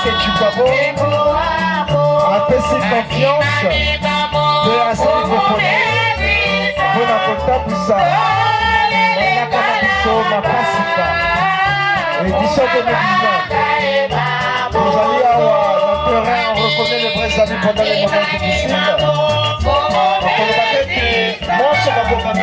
que tu crois bon, apesi confiance, de la série de bon apporta pour ça. Ma Pasika, édition 2019. Nous allons avoir notre terrain, on reconnaît les vrais amis pendant les moments difficiles. Moi, je vais vous faire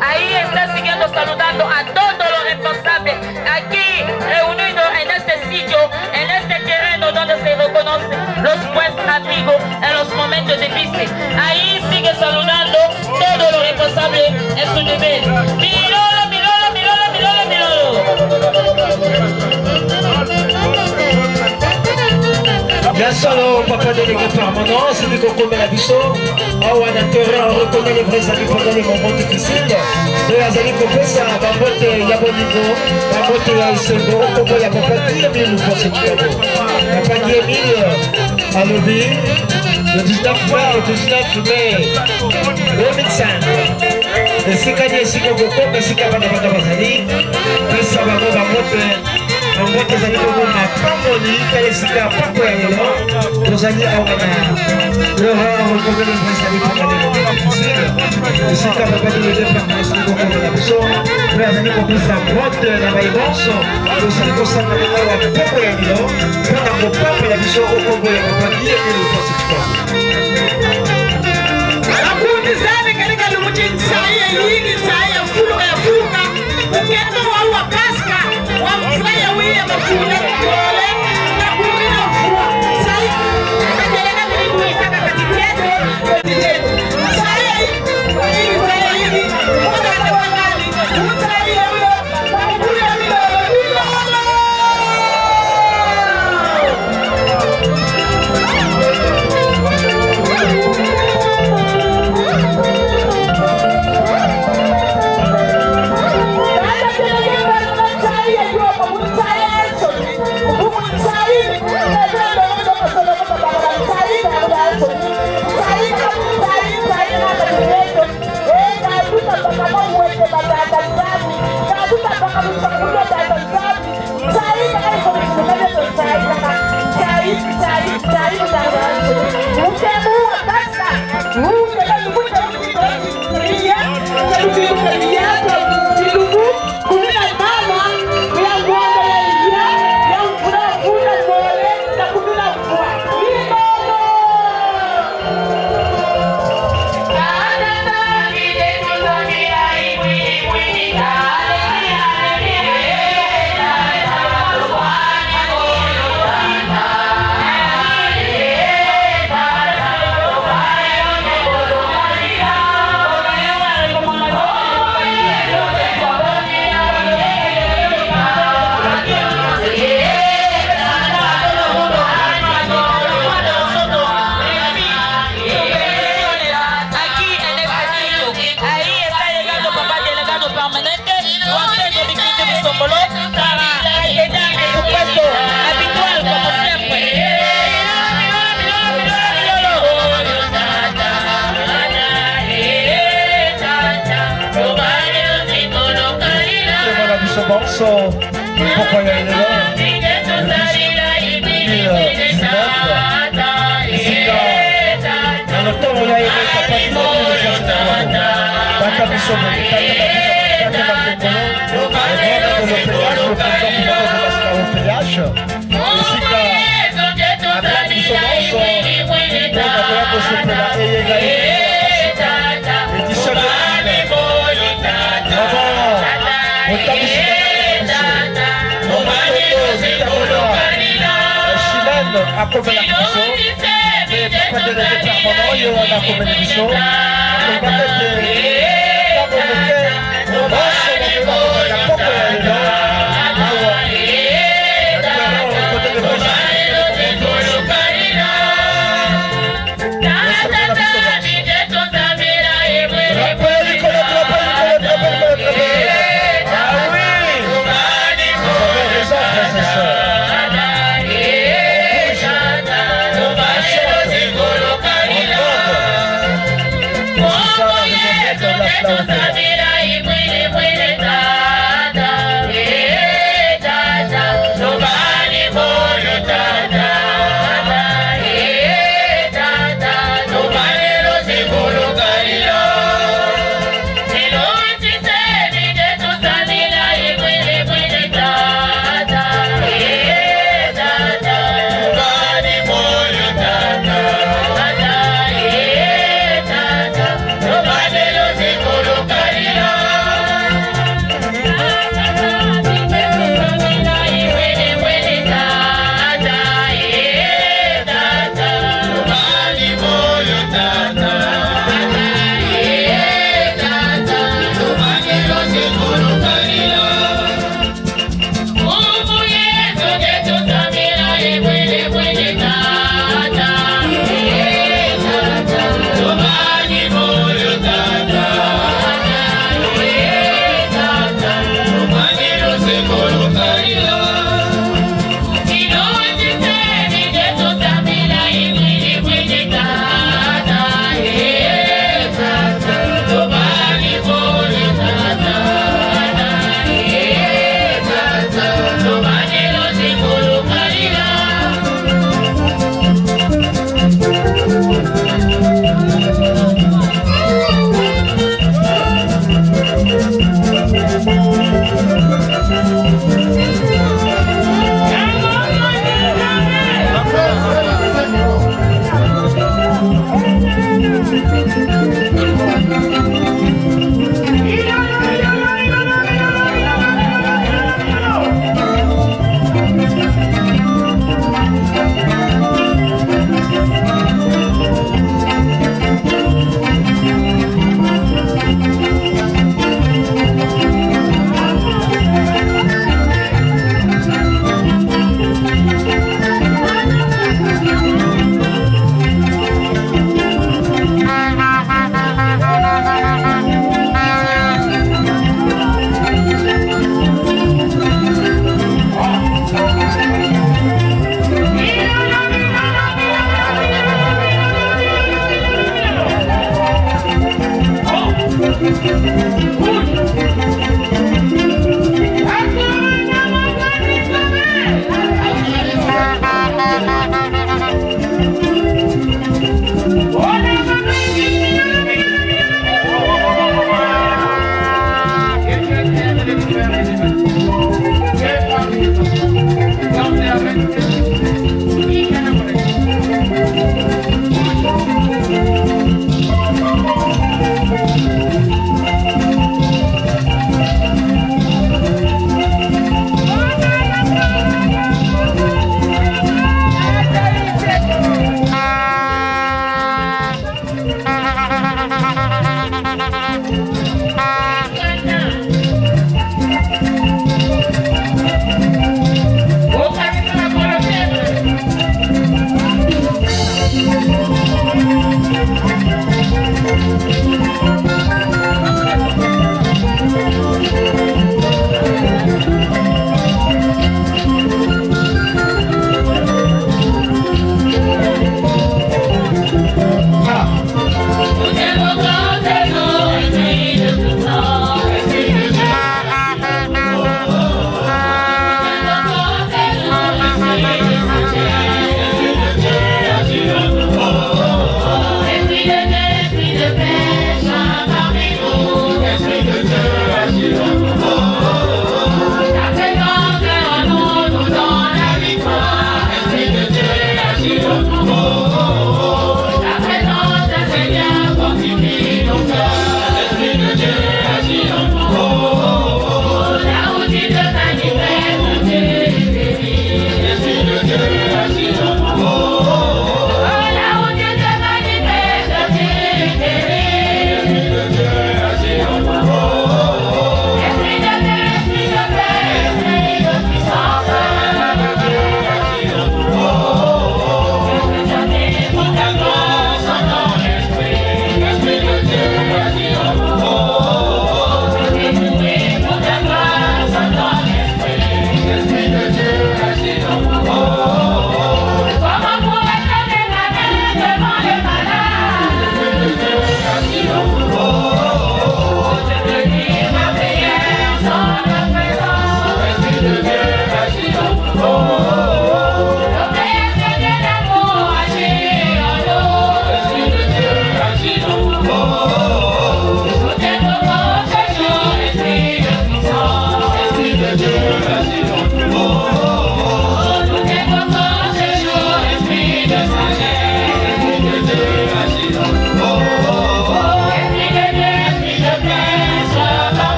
Ahí está siguiendo saludando a todos los responsables aquí reunidos en este sitio, en este terreno donde se reconocen los buenos amigos en los momentos difíciles. Ahí sigue saludando todos los responsables en su nivel. Milolo, Milolo, Milolo, Milolo, Milolo. Bien solo papa délégué permanent, c'est du Concombre la Bisso. Ah ouais, un terrain, on reconnaît les vrais amis pendant les moments difficiles. De la Zali Kopesa, Babote, Yabonigo, Babote, Yaïsego, Kobo, Yabopati, mais nous pensons que la panier Emile, à Lobby, le 19 mai, 2005. Le Sikani, Sikogoko, mais Sikabana Bazali, Pesababo, Babote. Babote Zali Kogoma, Pamoni, Kalesika, Pakoyano, Rosani Awana, Laurent, reconnaît les vrais amis pendant les moments difficiles. Le Sikababa de département, c'est le Concombre la Bisso. Les amis compris sa grotte, la vaillance, le Sikko Sanamana, Pakoyano, Panamo Papa, la Bisso, au Congo, et la Pandi, et le Pacifique. Akundizane katika lumujini saia yingi saia fulu ya fuka ukendo wa Pasaka wa mfaya wiya mafuna kole na kumina fua saia akajeleka nilikuisaka katiketo katiketo saia yingi saia yingi mwana na wangali saia kuya Yeah. papa ya lelo 2019 esika na lotongo ya ye papa tata biso tata Akomela biso papa de département yo wana akomela biso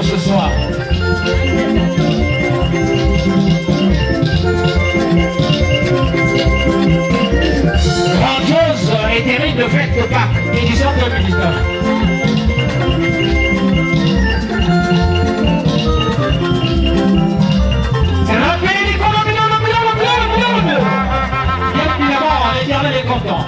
Ce soir. Grandiose et terrible fête de Pâques, édition 2019. L'éternel est content.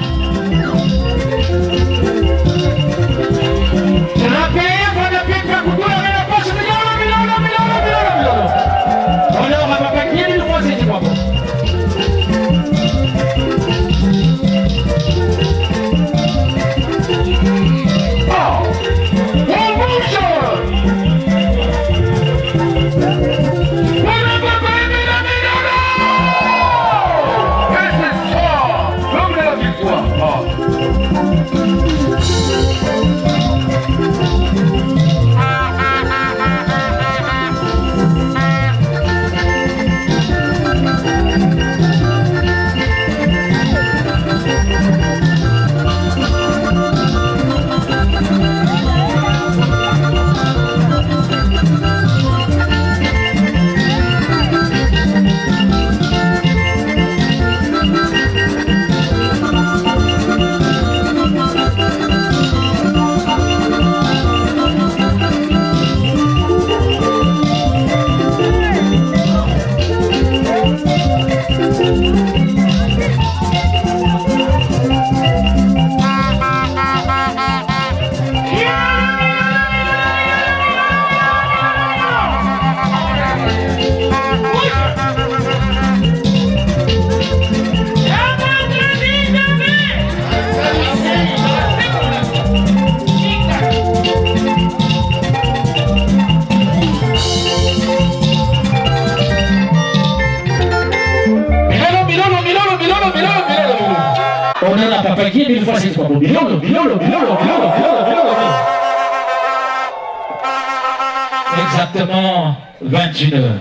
Oh. On a la papa qui est une fois, c'est quoi? Exactement 21h.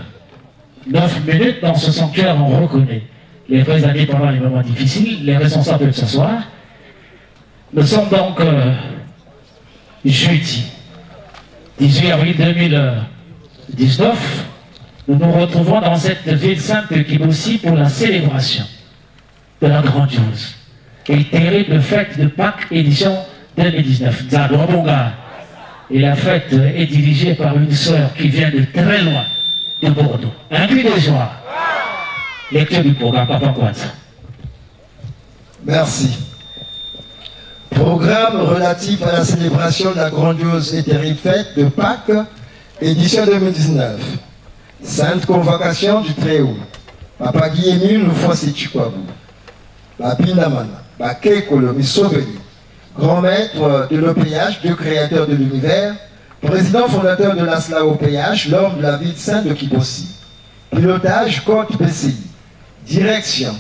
9 minutes dans ce sanctuaire, on reconnaît les vrais amis pendant les moments difficiles. Les responsables peuvent s'asseoir. Nous sommes donc jeudi 18 avril 2019. Nous nous retrouvons dans cette ville sainte de Kibossi pour la célébration de la grandiose et terrible fête de Pâques édition 2019. Zabonga. Et la fête est dirigée par une sœur qui vient de très loin de Bordeaux. Un cri de joie. Lecture du programme, Papa Kwanza. Merci. Programme relatif à la célébration de la grandiose et terrible fête de Pâques, édition 2019. Sainte convocation du Très-Haut. Papa Guillemine Lufosi Chikwabu. Babinamana. Bakekolo Misoveli. Grand maître de l'OPH, Dieu créateur de l'univers, président fondateur de l'ASLA OPH, l'homme de la ville sainte de Kibossi. Pilotage, Côte PCI. Direction,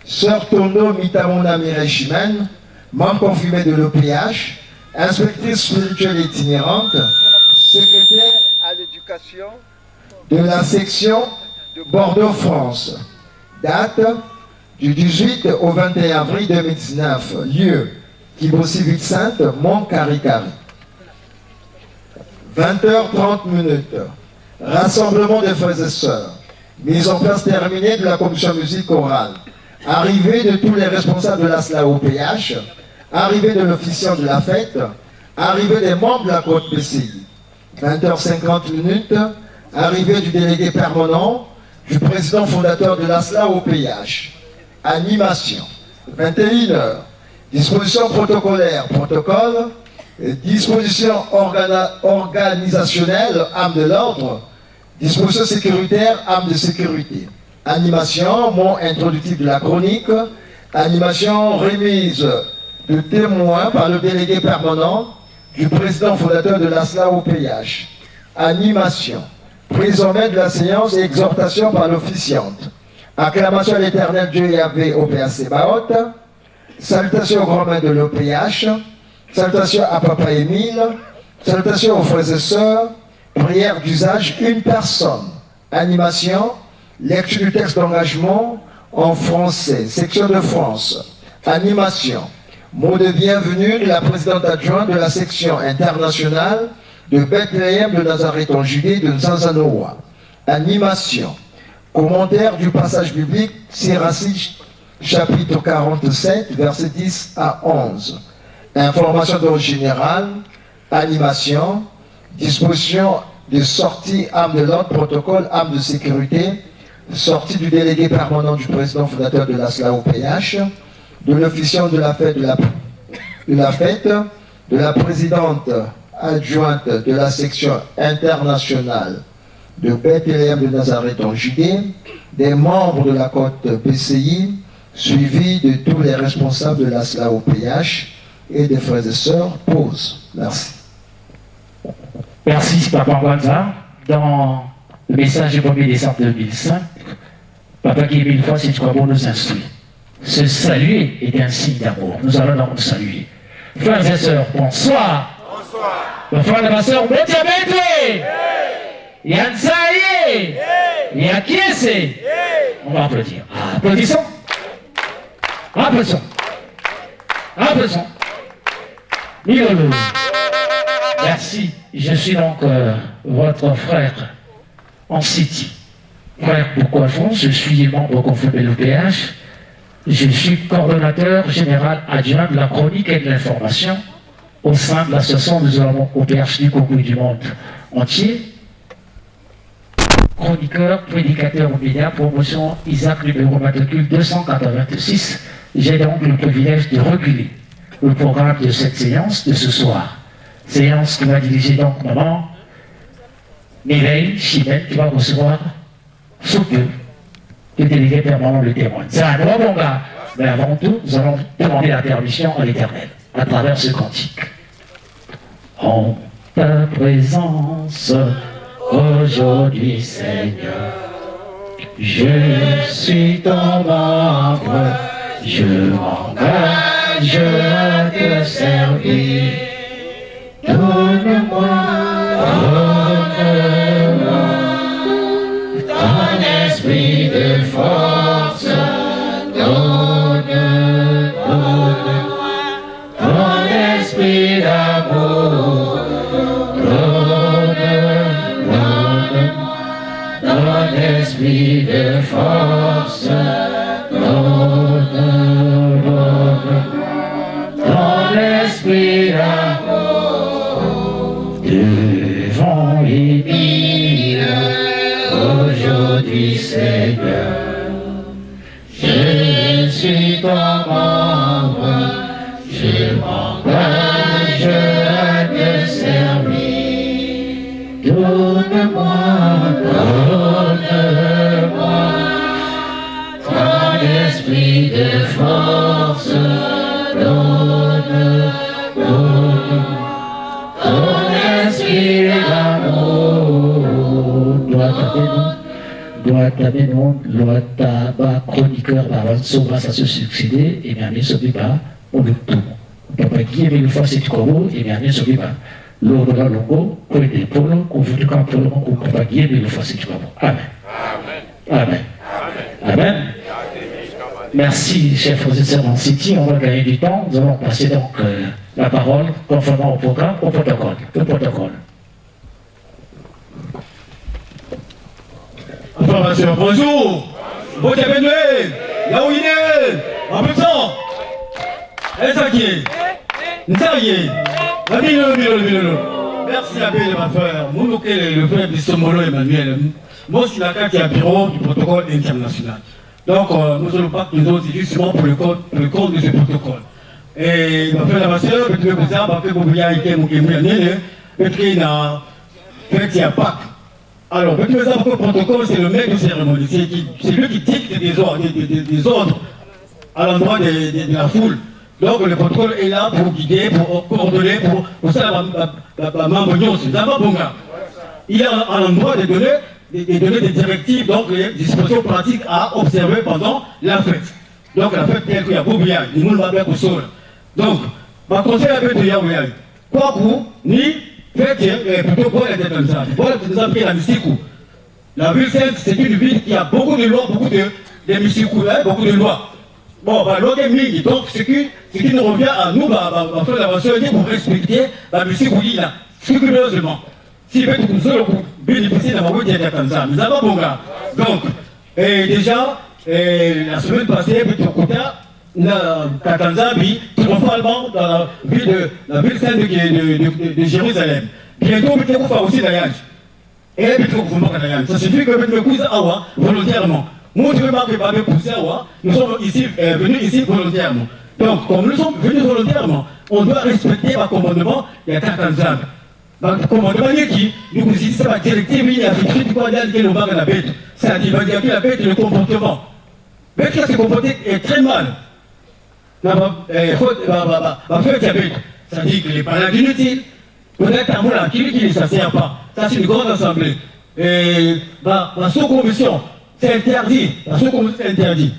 Sœur Tondo Mitamona Mirechimen, membre confirmé de l'OPH, inspectrice spirituelle itinérante, secrétaire à l'éducation de la section de Bordeaux-France. Date du 18 au 21 avril 2019. Lieu, Kibossi Ville Sainte, Mont-Caricari. 20h30. Rassemblement des frères et sœurs. Mise en place terminée de la commission musique chorale. Arrivée de tous les responsables de l'ASLA OPH. Arrivée de l'officiant de la fête. Arrivée des membres de la côte PCI. 20h50. Arrivée du délégué permanent, du président fondateur de l'ASLA OPH. Animation. 21h. Disposition protocolaire, protocole. Disposition organisationnelle, âme de l'ordre. Disposition sécuritaire, âme de sécurité. Animation, mot introductif de la chronique. Animation, remise de témoins par le délégué permanent du président fondateur de l'ASLA OPH. Animation, prise en main de la séance et exhortation par l'officiante. Acclamation à l'Éternel Dieu Yahvé OPH Sébaot. Salutations au grand maître de l'OPH. Salutations à Papa Émile. Salutations aux frères et sœurs. Prière d'usage, une personne. Animation, lecture du texte d'engagement en français, section de France. Animation, mot de bienvenue de la présidente adjointe de la section internationale de Bethléem de Nazareth en Judée de Nzanzanoa. Animation, commentaire du passage biblique, Siracide, chapitre 47, versets 10 à 11. Information d'ordre général, animation, disposition de sortie, âme de l'ordre, protocole, âme de sécurité, sortie du délégué permanent du président fondateur de l'ASLA OPH, de l'officiant de la fête, de la présidente adjointe de la section internationale de Bethléem de Nazareth en Judée, des membres de la côte PCI, suivis de tous les responsables de l'ASLA OPH et des frères et sœurs. Pause. Merci. Merci, Papa Kwanza. Dans le message du 1er décembre 2005, Papa qui mille fois, c'est quoi bon nous instruit. Se saluer est un signe d'amour. Nous allons donc nous saluer. Frères et sœurs, bonsoir. Bonsoir. Le frère et ma sœur, Betiabete. Yansaye. Yakiese. On va applaudir. Applaudissons. Applaudissons. Applaudissons. Milolo. Merci. Je suis donc votre frère en City. Frère pourquoi France, je suis membre confirmé de l'OPH. Je suis coordonnateur général adjoint de la chronique et de l'information au sein de l'association des OPH du Congo et du monde entier. Chroniqueur, prédicateur aux médias, promotion Isaac numéro matricule 286. J'ai donc le privilège de reculer le programme de cette séance de ce soir. Séance qui va diriger donc maman Mireille Chimène qui va recevoir sous peu le délégué permanent le témoin. C'est un droit bon gars, mais avant tout, nous allons demander la permission à l'Éternel à travers ce cantique. En ta présence, aujourd'hui Seigneur, je suis ton membre, je m'engage à te servir. Donne-moi ton esprit de force, donne-moi ton esprit d'amour, donne-moi ton esprit de force, donne-moi ton esprit d'amour. Devant les mille, aujourd'hui Seigneur, je suis ton membre, je m'engage à te servir. Donne-moi ton esprit de force, donne-moi ton esprit d'amour. Doit ta chroniqueur va ça se succéder et bien se pas on le tout. Papa qui est le fois c'est comment et bien se pas. L'eau dans l'eau, pour aider pour nous, qu'on veut du camp pour nous, qu'on papa qui est le fois c'est comment. Amen. Amen. Amen. Merci, chers frères et sœurs en City. On va gagner du temps. Nous allons passer donc la parole conformément au programme, au protocole. Le protocole. Information, bonjour. Bon bienvenue. Là où il est. En même temps. Ezakié. Nzaye. Merci à mes frères. Mon le frère Bissomolo Emmanuel. Moi, je suis la carte qui est bureau du protocole international. Donc, nous allons pas que nous autres, c'est justement pour le compte de ce protocole. Et ma frère, ma soeur, je vais vous dire, parce que vous avez été mon guémouillé, parce qu'il y a fait, il y a Pâques. Alors, le protocole, c'est le maître de cérémonie. C'est lui qui dicte des ordres à l'endroit de la foule. Donc, le protocole est là pour guider, pour coordonner, pour ça, la maman c'est d'abord bon gars. Il est à l'endroit de donner des directives, donc les dispositions pratiques à observer pendant la fête. Donc, la fête, telle qu'il y a Boubia, il nous va bien au sol. Donc, par conseil à de Yahweh, quoi pour ni fête, plutôt pour être comme ça. Pour être comme ça, la mystique. La ville sainte, c'est une ville qui a beaucoup de lois, beaucoup de mystiques, beaucoup de lois. Bon, l'eau est mini, donc ce qui nous revient à nous, faire la pour respecter la musique là, scrupuleusement. Si vous bénéficier de la route comme ça, nous avons bon gars. Donc, déjà, la semaine passée, Katanzabi, triomphalement dans la ville sainte de Jérusalem. Bientôt, vous allez faire aussi d'ailleurs. Et ça suffit que vous me cousez à volontairement. Moi, je ne vais pas me pousser à nous sommes ici, venus ici volontairement. Donc, comme nous sommes venus volontairement, on doit respecter le commandement de Katanzab. Le commandement qui nous dit c'est la directive, il y a fait de quoi d'aller le bar de la bête. C'est-à-dire que la bête, le comportement. La bête qui se comporte très mal. Va faire la bête. C'est-à-dire que les parents inutiles, peut-être un mot là, qui ne s'assert pas. Ça, c'est une grande assemblée. Et la sous-commission, c'est interdit. La sous-commission, c'est interdit.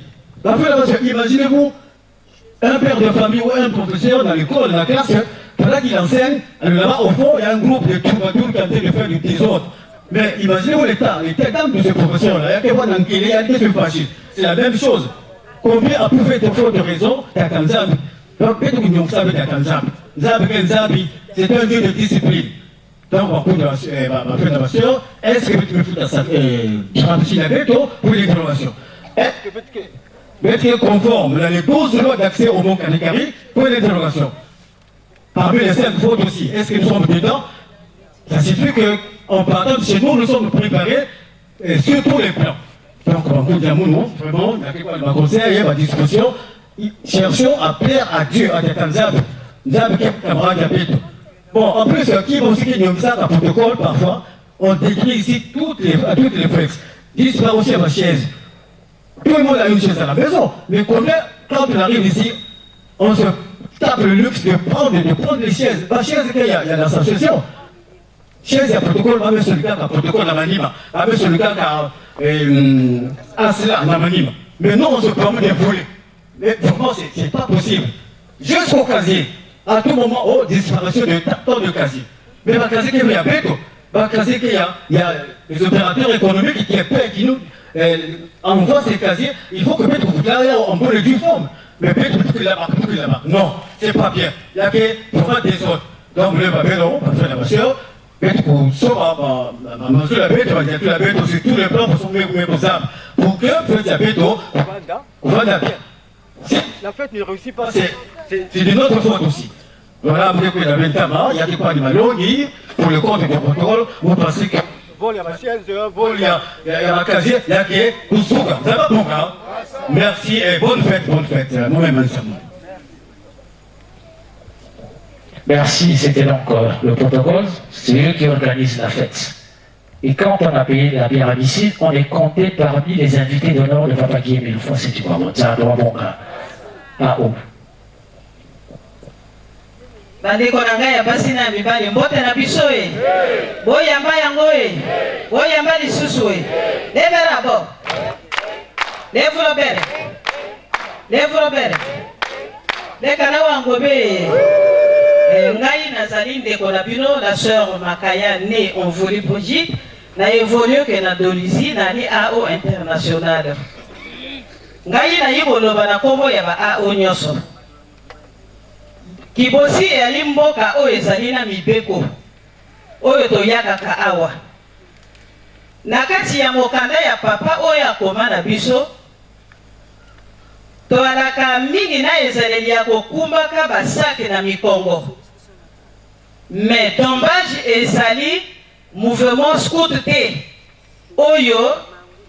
Imaginez-vous, un père de famille ou un professeur dans l'école, dans la classe, pendant qu'il enseigne, là-bas, au fond, il y a un groupe de troubadours qui est en train de faire du désordre. Mais imaginez-vous l'état d'âme de ce professeur-là. Il y a quelqu'un dans lequel il y a des fâchés. C'est la même chose. Combien a pu faire de fautes de raison Takanzabi. Donc, peut-être qu'ils n'ont pas fait Takanzabi. Zabi, c'est un dieu de discipline. Donc, on va faire ma soeur, est-ce que tu me fous dans ça pour l'intervention? Est-ce que vous êtes conforme dans les 12 lois d'accès au Mont Kanikari pour l'interrogation? Parmi les 5 fautes aussi, est-ce que nous sommes dedans? Ça signifie qu'en partant de chez nous, nous sommes préparés sur tous les plans. Donc, on va dire, vraiment, il y a quelque chose ma conseil, ma discussion. Cherchons à plaire à Dieu, à Tatanzab. Zab, camarade, diabète. Bon, en plus, qui vont aussi qu'il y a ça dans le protocole, parfois, on décrit ici toutes les flexes. Dis pas aussi à ma chaise. Tout le monde a une chaise à la maison. Mais combien, quand on arrive ici, on se tape le luxe de prendre les chaises. La chaise, il y a l'association. Chaise, il y a protocole, même celui qui a protocole à Manima, même celui qui a cela à Manima. Mais non, on se permet de voler. Mais vraiment, c'est pas possible. Jusqu'au casier, à tout moment, oh, disparition de tant de casiers. Mais le casier qu'il y a bientôt, le casier qu'il y a les opérateurs économiques qui nous envoient ces casiers, il faut que peut-être vous l'ayez en bonne et due forme. Mais peut-être que là-bas, non, c'est pas bien. Il y a que pour un des autres. Donc, vous ne pouvez pas faire la voiture. Peut-être qu'on sort sur la bête, on va dire que la bête, c'est tous les plans pour son armes. Pour que, faites la bête, on va la bien. Si la fête ne réussit pas, c'est de notre faute aussi. Voilà, après qu'il y a le tabac, il y a des quoi de malogis, pour le compte du protocole, vous pensez que vol, il y a ma chaise, vol, il y a ma casier, il y a qui est tout ça. Ça va bon, hein? Merci et bonne fête, moi-même, ensemble. Merci, c'était donc le protocole, c'est eux qui organisent la fête. Et quand on a payé la bière à missile, on est compté parmi les invités d'honneur de Papa Guillaume et le fois, c'est du bon, c'est un droit bon gars. Ah oh. bandeko na ngai ya basi na mibali mbote na biso e boyamba yango e boyamba lisusu e levera bo levro bere leka na wango be ngai nazali ndeko na bino la sœur Makaya née en Voliboji na évolue que na Dolizi na li AO international ngai na yiboloba na kombo ya ba AO nyoso Kibosi eyali mboka oyo ezali na mibeko oyo toyakaka awa na kati ya mokanda ya papa oyo akoma na biso toalaka mingi na ezaleli ya kokumbaka basake na mikongo mais tombage ezali mouvement scout te oyo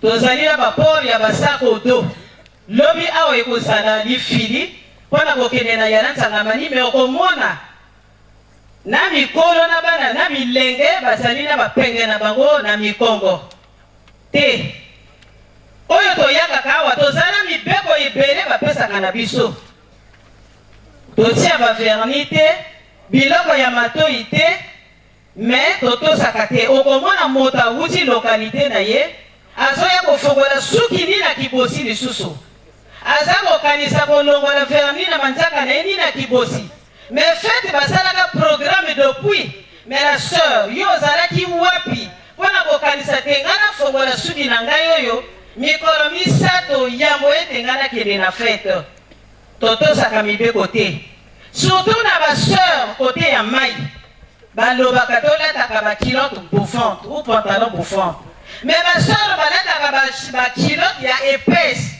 tozali na baport ya basake odo lobi awa ekozala lifili pona kokende na yana nsangamani me okomona na mikolo na bana na milenge bazali na bapenge na bango na mikongo te oyo toyakaka awa tozala mibeko ebele bapesaka na biso totia baverni te biloko ya matoi te me totosaka te okomona moto awuti lokalite na ye azoya kofongola suki nini na kibosi lisusu aza kokanisa kolongola verni na manzaka na ye nini na kibosi mais fete basalaka programme depuis mais la sœur yo ozalaki wapi mpona kokanisa te nga nafongola suki na ngai oyo mikolo misato yambo ete nga nakende na fete totosaka mibeko te surtout na basœur kote ya mai balobaka tolataka bakilote bouffante ou pantalon bouffante mais basœur balataka bakilote ya épaisse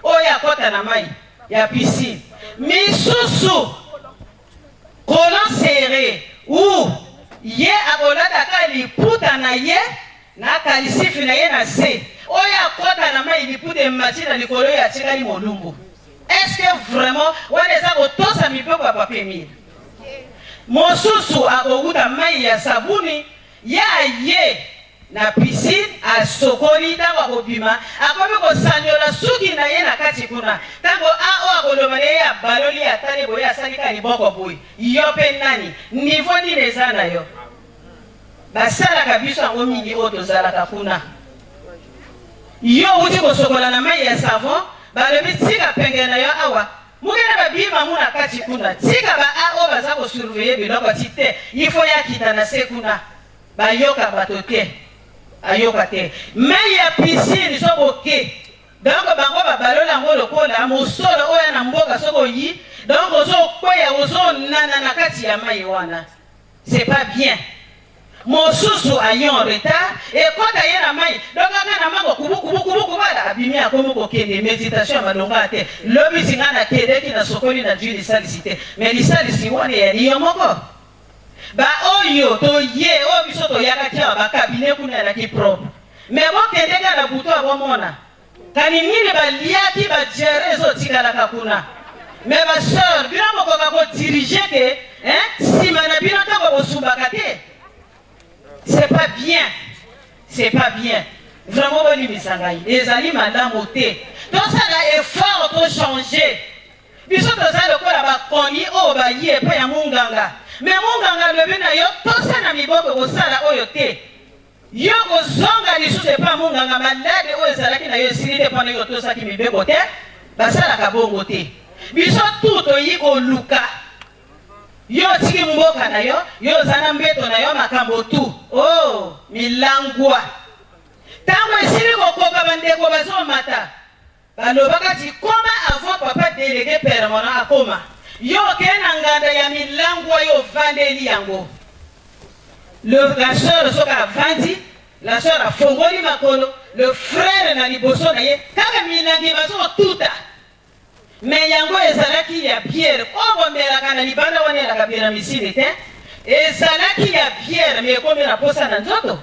oyo akota na mai ya piscine misusu colon serré ou ye akolataka liputa na ye na kalisifi na ye na se oyo akota na mai liputa emati na likolo oyo atikali molumbu est-ce que vraiment wana eza kotosa mibeko ya papa Emile mosusu akowuta mai ya sabuni ye aye na piscine asokoli ntango akobima akomi kosanyola suki na ye na kati kuna ntango ao akoloba na ye abaloli atali boye asalika liboko boye yo mpe nani nivo nini eza na yo basalaka biso yango mingi oyo tozalaka kuna yo wuti kosokola na mai ya savon balobi tika penge na yo awa mokena babima mu na kati kuna tika ba ao baza kosurveille biloko ti te ifo yakita na se kuna bayoka bato te ayoka te mai ya piscine sokoke donc bango babalola yango lokola mosolo oyo na mboka sokoyi donc ozokweya ozonana na kati ya mai wana c'est pas bien mosusu aye en retard ekota ye na mai donc aka na mango kubukubukubuku bala abimi akomi kokende méditation ya malonga te lobi singa na kedeki na sokoli na jui lisalisi te mais lisalisi wana eyali yo moko ba oyo toye oyo biso toyakaki awa bakabine kuna elaki propre mais bokendeka na butu abomona kani nini baliaki bajere ezotikalaka kuna mais basœur bino mokoka kodirige ke nsima na bino ntango bosumbaka te c'est pas bien vraiment bonimisa ngai ezali malamu te tosala effort tochanger biso toza lokola bakoni oyo bayi epai ya munganga mais munganga lobi na yo tosala miboko kosala oyo te yo kozonga lisusu epai munganga malade oyo ezalaki na yo esili te mpona yo tosaki mibeko te basalaka bongo te biso tu toyi koluka yo tiki mboka na yo yo zana mbeto na yo makambo tu oh milangwa tango esili kokoka bandeko bazomata balobaka ti koma avant papa délégué permanent akoma yo kena nganda ya milangwa yo vandeli yango la sœur soka vandi la sœur a fongoli makolo le frère na liboso na ye kaka milangi bazo tuta mais yango ezalaki ya Pierre obomelaka na libanda wana elaka bina misili te ezalaki ya Pierre mais ekomi na posa na nzoto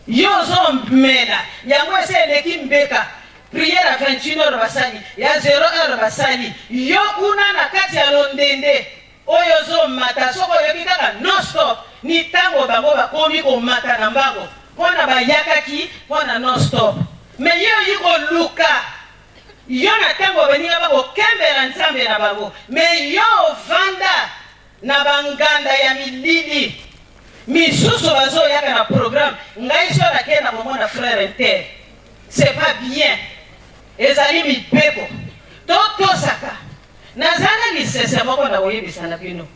yo ozomela yango ese eleki mbeka prière à 21h basali ya 0h basali yo kuna na kati ya londende oyo ozomata soko oyoki kaka non stop ni tango bango bakomi komata na mbango mpona bayakaki mpona non stop mais yo yikoluka yo na tango baninga bakokembela nzambe na bango mais yo ovanda na banganda ya milili misusu bazoyaka na programme ngai so nake na komona frère inter c'est pas bien ezali mibeko totosaka nazana lisese moko na koyebisa na bino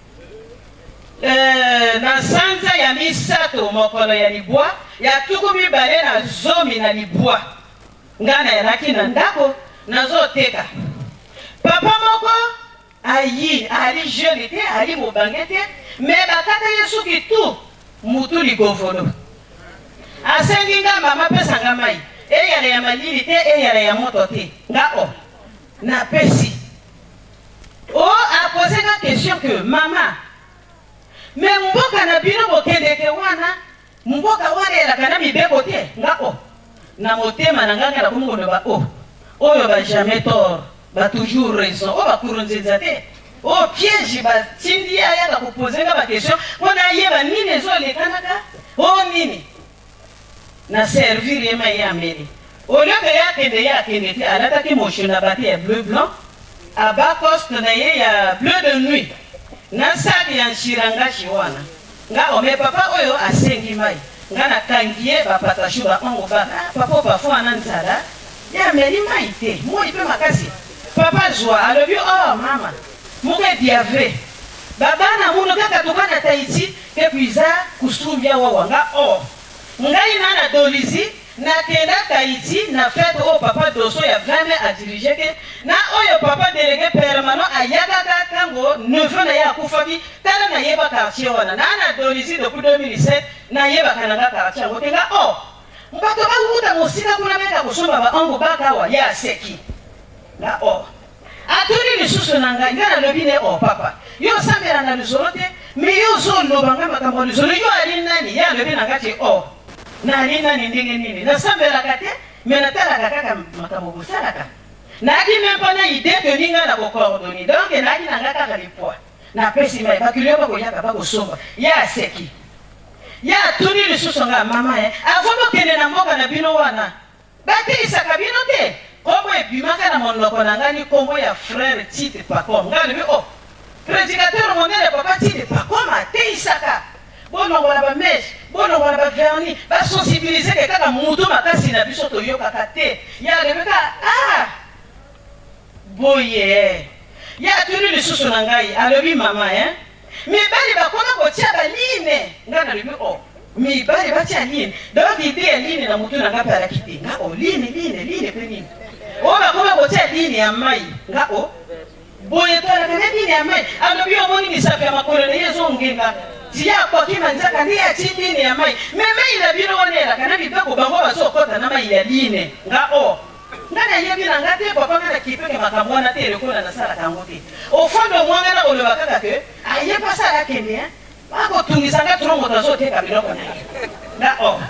na sanza ya misato mokolo ya libwa ya tuku mibale na zomi na libwa nga nayelaki na ndako nazoteka papa moko ali jeune te ali mobange te me bakata ye suki tu mutu ligovolo asengi nga mama pesanga mai eyala ya malili te eyala ya moto te nga o napesi o aposeka question que mama me mboka na bino bokendeke wana mboka wana elaka na mibeko te nga o na motema na nganga na komoloba o oyo ba jamais tort ba toujours raison o ba kurunzenza te o piège ba tindi aya ka kupozenga ba question wana yeba nini ezolekanaka o nini na servir yema ya meli au lieu que ya kende te alataki motion na bati ya bleu blanc à bas coste na ye ya bleu de nuit na saki ya nshiranga shiwana nga ome papa oyo asengi mai nga na kangie ba patashu ba ongo ba papa parfois ananzala ya meli mai te moi pe makasi papa joie alobi oh mama muke diave baba na muno kaka tokana taiti ke puiza kusumbia wawa nga oh ngai na dolizi na kenda Tahiti na fête au papa dosso ya vraiment a dirigé que na oyo papa délégué permanent ayaka kango neveu na ya kufaki tala na yeba quartier wana na dolizi depuis 2017 na yeba kananga quartier ngo tenga oh mbato ba muta musika kuna meka kusomba ba ongo baka wa ya seki na oh aturi lisusu nanga ngana lobine oh papa yo sambera na luzolote mais yo zo lobanga makambo luzolo yo ali nani ya lobina ngati oh na nina ndenge nini na sambela kate mais na tala kaka makambo busalaka na di même pas na idée que ninga na ko coordonner donc na di nanga kaka lipoa na pesi mai bakilio ba ko yaka ba ko somba ya seki ya tuni lisusu nga mama avant kende na mboka na bino wana batilisa kabino te kombo ebimaka na monoko na ngani kombo ya frère Tite Pacom ngani oh prédicateur monene papa Tite Pacom ateisaka bono wala ba mesh bono wala ba verni ba sensibiliser ke kaka mutu makasi na biso to yokaka te ya rebeka boye ya tuni lisusu na ngai alobi mama mibali bakoma kotia baline ngana lobi oh mibali batia line donc idée line na mutu na ngapa ala kiti nga oh line pe nini o bakoma kotia line ya mai nga oh boye to ala kana line ya mai alobi omoni misafi ya makolo na yezo ngenga tia kwa kima nzaka ndi ya chini ya mai meme ila bino onela kana bibeko bango bazokota na mai ya line nga oh ngana yebi na ngate papa ngana kipeke makambo na te rekola na sala kango te au fond de moi ngana oloba kaka ke aye pasa la kende bako tungisanga trongo tazote kabiloko na nga oh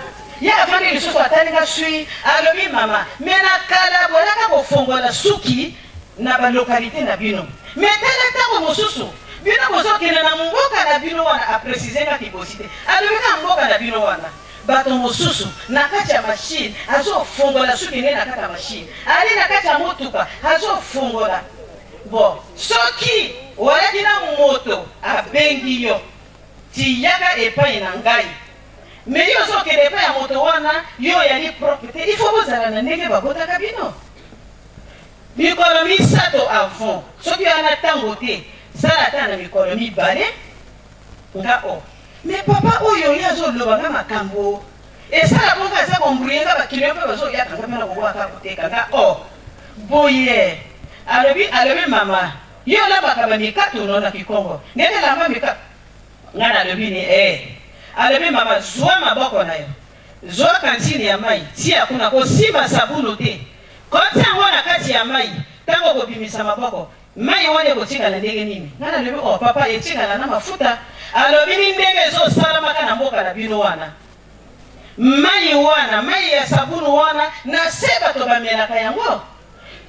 ya afandi lisusu atali nga sui alobi mama mena kala bolaka kofongola suki na ba localité na bino metala tango mosusu bino bozokende na mboka na bino wana apréciser nga kibosite alobika mboka na bino wana bato mosusu na kati ya machine azofongola suki nde na kati ya machine ali na kati ya motuka azofongola bon soki olaki na moto abengi yo tiyaka epai na ngai mais yo ozokende epai ya moto wana yo yali propre te il faut bozala na ndenge babotaka bino mikolo misato avant soki wana ntango te sala ata na mikolo mibale nga o mais papa oyo ye azoloba nga makambo esala bongo aza kombrouye nga bakilio mpe bazoyaka nga mpe na kobwaka koteka nga o boye alobi mama yo olambaka bamikato no na kikongo ndenge lamba mikato nga nalobi ni alobi mama zwa maboko na yo zwa kantine ya mai tia kuna kosimba sabulu te koti yango na kati ya mai ntango kobimisa maboko mai wana ekotikala ndenge nini nga nalobi o papa etikala na mafuta alobi ni ndenge ezosalamaka na mboka na bino wana mai wana mai ya sabulu wana na se bato bamelaka yango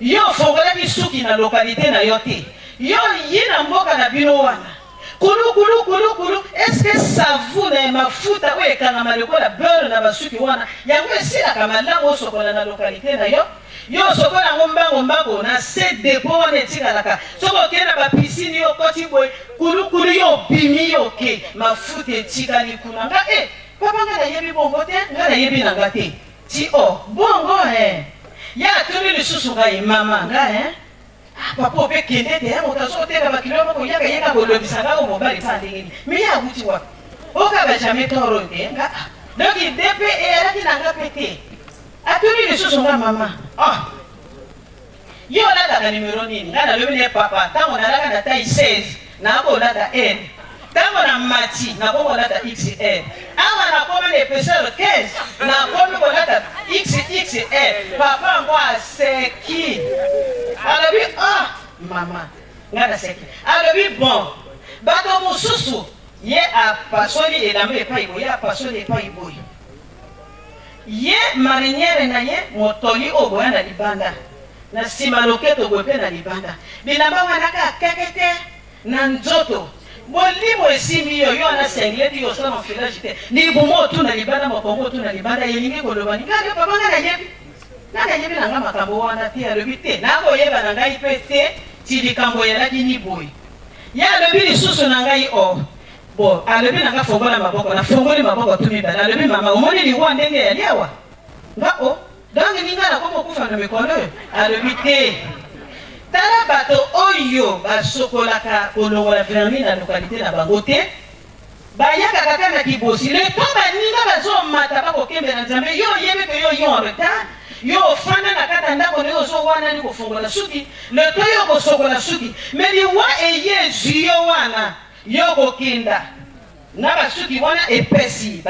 yo fongolaki suki na lokalite na yo te yo ye na mboka na bino wana kulu eske savu na mafuta oyo ekangama lokola beurre na basuki wana yango esilaka malamu osokola na lokalite na yo yo sokola yango mbango na se depo wana etikalaka soki okende na bapisini yo koti boye kulu yo obimi yo ke mafuta etikali kuna nga papa nga nayebi bongo te nga nayebi na nga te ti o bongo ya atuni lisusu ngai mama nga papa ope kende te moto azoteka bakilo moko yaka kolobisa nga mobali mpa ndenge nini me ye akuti wapi okaba jamai toro te nga donc depe eyalaki na nga mpe te atuni lisusu nga mama ye olataka numero nini nga nalobi ne papa ntango nalaka na tai 16 nakolata n ntango na mati nakomi kolata xl awa nakomi na épaisseur 15 nakomi kolata xxl papa ngo aseki alobi mama nga naseki alobi bon bato mosusu ye apasoli elamba epai boye ye apasoli epai boye ye mariniere na ye motoli oyo boya na libanda na nsima loketo boye mpe na libanda bilamba wana ka keke te na nzoto bolimo esimbi yo yo ana sengleti yo osala mafilage te libumo otuna libanda mokongo otuna libanda yelingi koloba ningali papa nga nayebi na nga makambo wana te alobi te nakoyeba na ngai mpe te ti likambo elaki ni boye ye alobi lisusu na ngai bo alobi na nga fongola maboko nafongoli maboko tu mibale alobi mama omoni liwa ndenge yali awa nga donc ninga nakoma okufa na mikolo oyo alobi te tala bato oyo basokolaka kolongola vermi na lokalite na bango te bayaka kaka na kibosi le temps baninga bazomata bakokembela nzambe yo oyebi ke yo en retard yo ofanda na kati ya ndako na yo ozowana ni kofongola suki le temps yo kosokola suki me liwa eye zwi yo wana yo kokenda na basuki wana epesi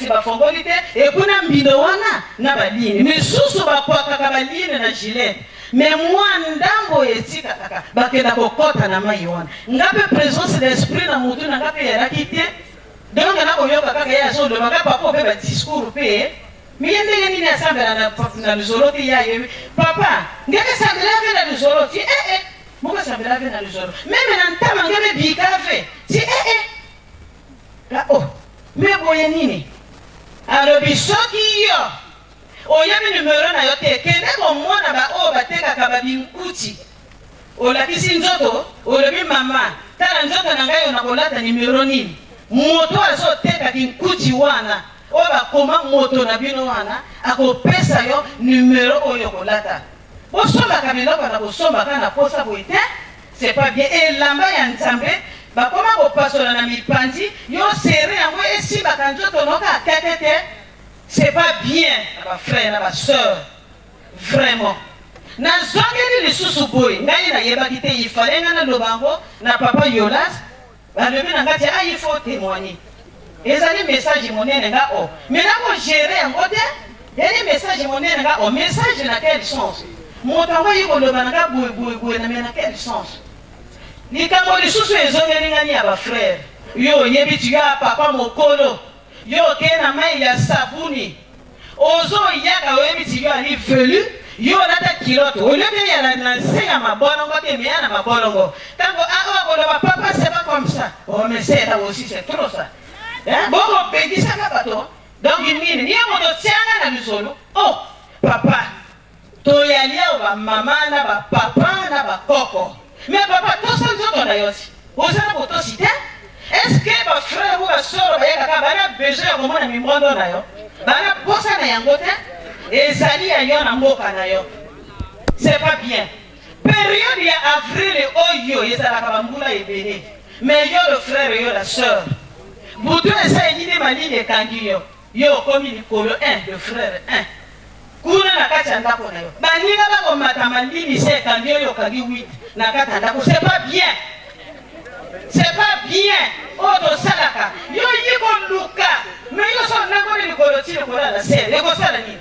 bafongoli te ekuna mbindo wana na baline misusu bakwakaka baline na gilet me mwa ndambo etikaka bakenda kokota na mai wana nga mpe présence d'esprit na mutu na nga mpe yalaki te donc nakoyoka kaka ye azoloba nga papa mpe badiscours mpe miye ndenge nini asambela na luzolo te ye ayebi papa ngeke sambela ave na luzolo ti moko sambela ave na luzolo meme na ntama ngebe bika ave ti me boye nini alobi soki yo oyebi numero na yo te kende komona baoyo batekaka babinkuti olakisi nzoto olobi mama tala nzoto na ngai yo nakolata numero nini moto azoteka kinkuti wana oyo bakoma moto na bino wana akopesa yo numero oyo kolata bosombaka biloko na kosombaka na posa boye te c'est pas bien elamba ya nzambe bakoma kopasola na mipandi yo sere yango esimbaka nzoto noka kete te c'est pas bien na bafrère na basœur vraiment nazongeli lisusu boye ngai nayebaki te ifale nga naloba yango na papa yolas balobi na nga te il faut témoigner ezali message monene nga mais nakogere yango te yali message monene nga message na quel sens moto yango yi koloba na nga boye na me na quel sens likambo lisusu ezongeli ngani ya bafrère yo oyebi ti yo papa mokolo yo okei na mai ya sabuni ozoyaka oyebi ti yo ali velu yo olata kilote oliobi yala na nse ya mabolongo te meya na mabolongo ntango awa koloba papa c'est pas comme ça mais c'est là aussi c'est trop ça boko bengisaka bato donc nini niye moto tianga na lisolo papa toyali awo bamama na bapapa na bakoko mais papa tosa nzoto na yo ti ozala kotosi te est-ce que bafrère ou basoro bayakaka bana besoin ya komona mimbondo na yo bana posa na yango te ezali ya yo na mboka na yo c'est pas bien. Période ya avril oyo ezalaka bambula ebele. Mais yo le frère yo la sœur. Butu esa yini malini ekangi yo. Yo komi likolo 1 le frère 1. Kuna na kati ya ndako na yo. Baninga bakomata malini se ekangi yo kangi 8 na kati ya ndako. C'est pas bien. C'est pas bien. Oto salaka. Yo yiko luka. Mais yo so nako ni likolo ti likolo la se. Eko sala ni.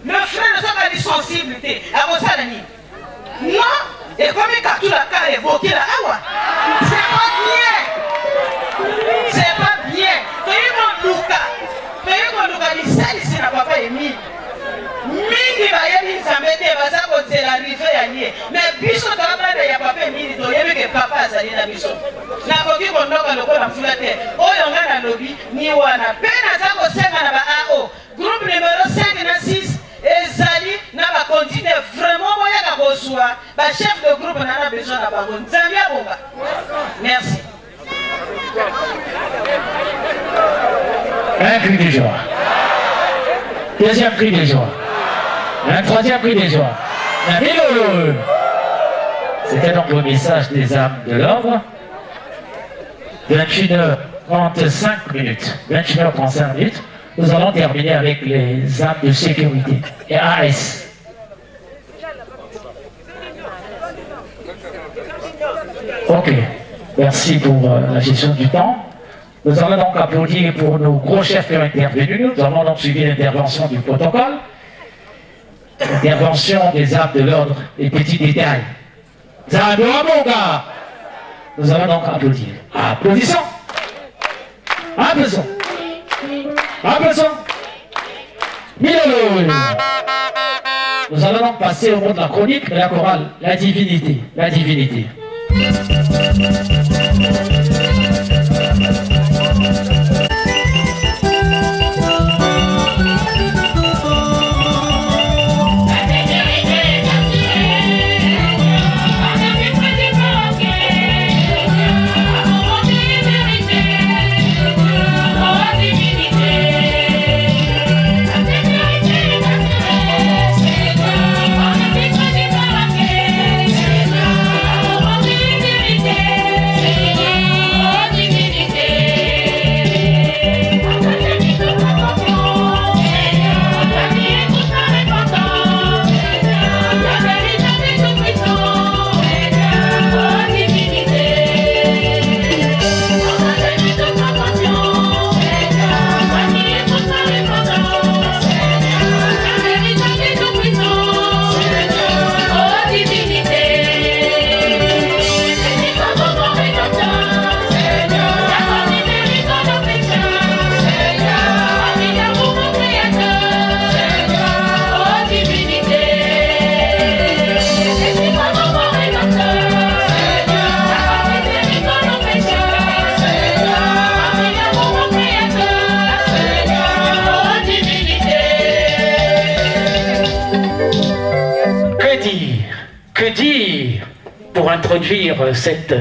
Le frère so ka di sensibilité. Ako sala ni. Non. Et comme il a tout la carte évoquée là, c'est pas bien. C'est pas bien. Pays mon Luka, il s'est ici n'a pas fait Émile. Mingi va y aller, ça m'aide, va ça côté la rivière à nier. Mais biso de la bande, il n'y a pas fait Émile, il y avait que papa a sali la biso. N'a pas dit qu'on doit le faire en foulatté. Oh, il y a un lobby, ni wana. Peine à ça qu'on sait qu'on a AO. Groupe numéro 5 et 6. Ezali n'a pas continué vraiment moyen à reçoit. Bah chef de groupe n'a pas besoin d'avoir une Zambia bomba. Merci. Un cri de joie. Deuxième cri de joie. Un troisième cri de joie. Un mille. C'était donc le message des âmes de l'ordre. 21h35 minutes. 21h35 minutes. Nous allons terminer avec les âmes de sécurité et AS. Ok, merci pour la gestion du temps. Nous allons donc applaudir pour nos gros chefs qui ont intervenu. Nous allons donc suivre l'intervention du protocole. Intervention des âmes de l'ordre et petits détails. Nous allons donc applaudir. Applaudissons. Applaudissons. Applaudissons. Nous allons donc passer au mot de la chronique de la chorale, la divinité. La divinité. Introduire cette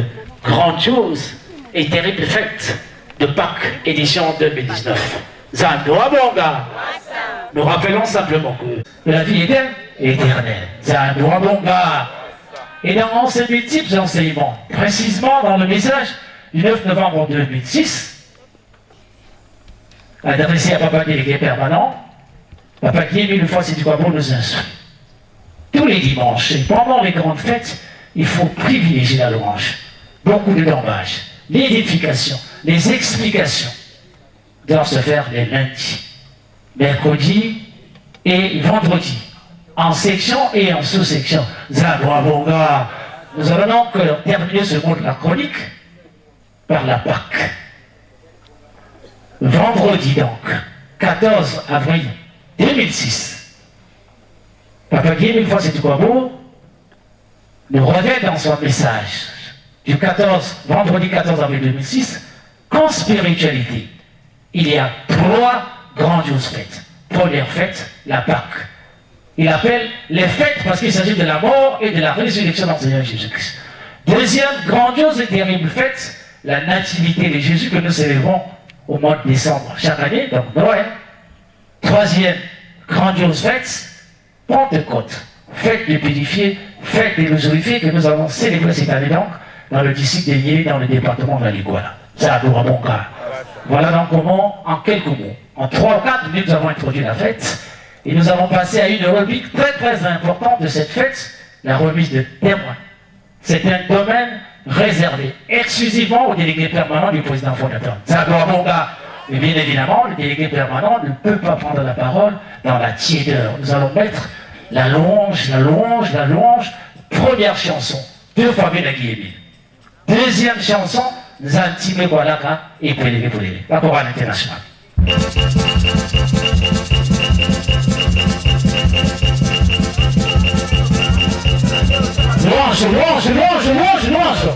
grandiose et terrible fête de Pâques édition 2019. Zandoabonga. Nous rappelons simplement que la vie est éternelle. Zandoabonga. Et dans ces multiples enseignements, précisément dans le message du 9 novembre 2006, adressé à Papa délégué permanent, Papa qui est mille fois c'est du quoi pour nous instruire. Tous les dimanches et pendant les grandes fêtes, il faut privilégier la louange. Beaucoup de lambages, l'édification, les explications doivent se faire les lundis, mercredi et vendredi, en section et en sous-section. Zabouabonga. Nous allons donc terminer ce mot de la chronique par la Pâque. Vendredi donc, 14 avril 2006. Papa Guy, une fois c'est tout quoi beau, nous revient dans son message du vendredi 14 avril 2006 qu'en spiritualité, il y a 3 grandioses fêtes. Première fête, la Pâque. Il appelle les fêtes parce qu'il s'agit de la mort et de la résurrection dans le Seigneur Jésus-Christ. Deuxième grandiose et terrible fête, la nativité de Jésus que nous célébrons au mois de décembre chaque année, donc Noël. Troisième grandiose fête, Pentecôte. fête des pédifiés, fête des losorifiés que nous avons célébré cette année donc dans le district de Yéli, dans le département de la Liguala. C'est à Dourabonga. Voilà donc comment, en quelques mots, en 3 ou 4 minutes, nous avons introduit la fête et nous avons passé à une rubrique très très importante de cette fête, la remise de témoins. C'est un domaine réservé exclusivement aux délégués permanents du président fondateur. C'est à Dourabonga. Et bien évidemment, le délégué permanent ne peut pas prendre la parole dans la tiédeur. Nous allons mettre la louange, la louange, la louange. Première chanson, 2 fois bien la Guillemine. Deuxième chanson, Zantime Gualaka et Pelé Pelé. La chorale internationale. Louange, louange, louange, louange, louange.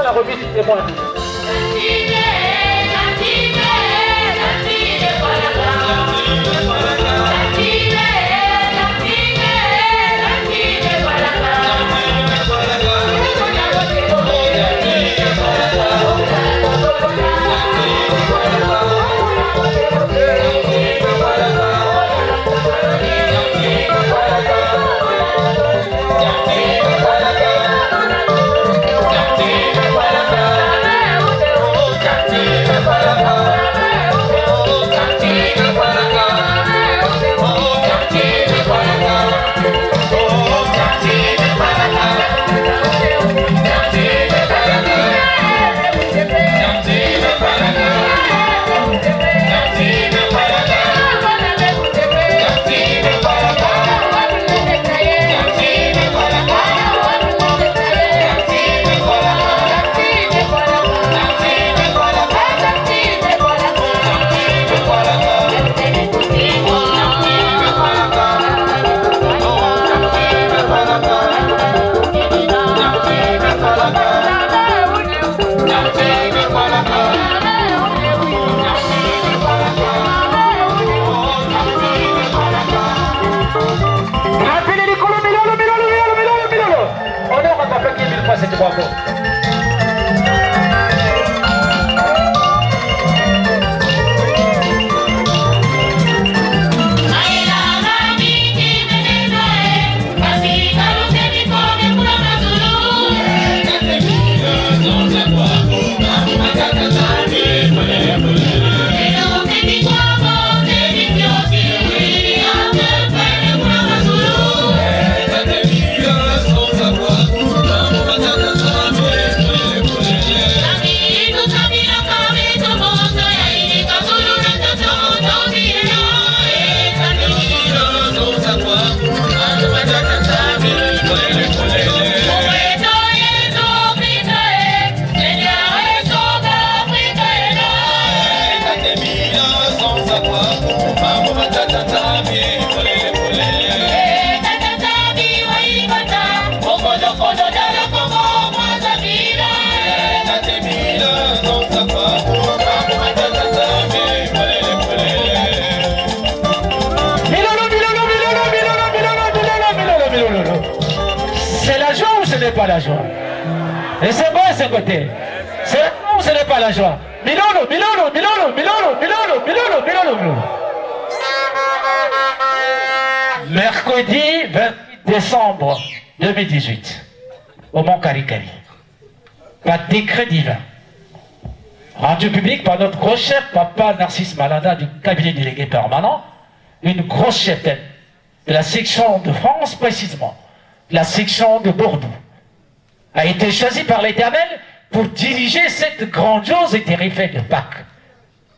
La remise du témoin. Yeah. pas la joie? Et c'est bon ce côté. C'est non, ce n'est pas la joie. Milolo, Milolo, Milolo, Milolo, Milolo, Milolo, Milolo, Milolo. Mercredi 28 décembre 2018, au Mont Karikari, par décret divin, rendu public par notre gros chef, Papa Narcisse Malanda du cabinet délégué permanent, une grosse chef de la section de France précisément, la section de Bordeaux, a été choisi par l'Éternel pour diriger cette grandiose et terrible fête de Pâques.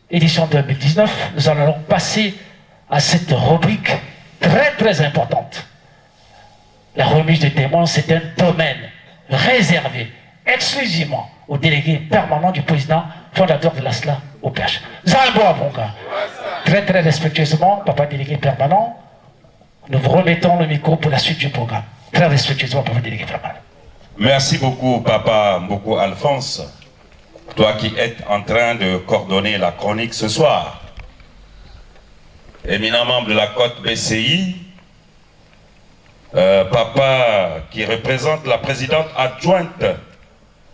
Édition 2019, nous allons passer à cette rubrique très très importante. La remise des témoins, c'est un domaine réservé exclusivement au délégué permanent du président fondateur de l'ASLA au PH. Zambo Abonga. Très très respectueusement, papa délégué permanent, nous vous remettons le micro pour la suite du programme. Très respectueusement, papa délégué permanent. Merci beaucoup, papa Mboko Alphonse, toi qui es en train de coordonner la chronique ce soir. Éminent membre de la Côte BCI, papa qui représente la présidente adjointe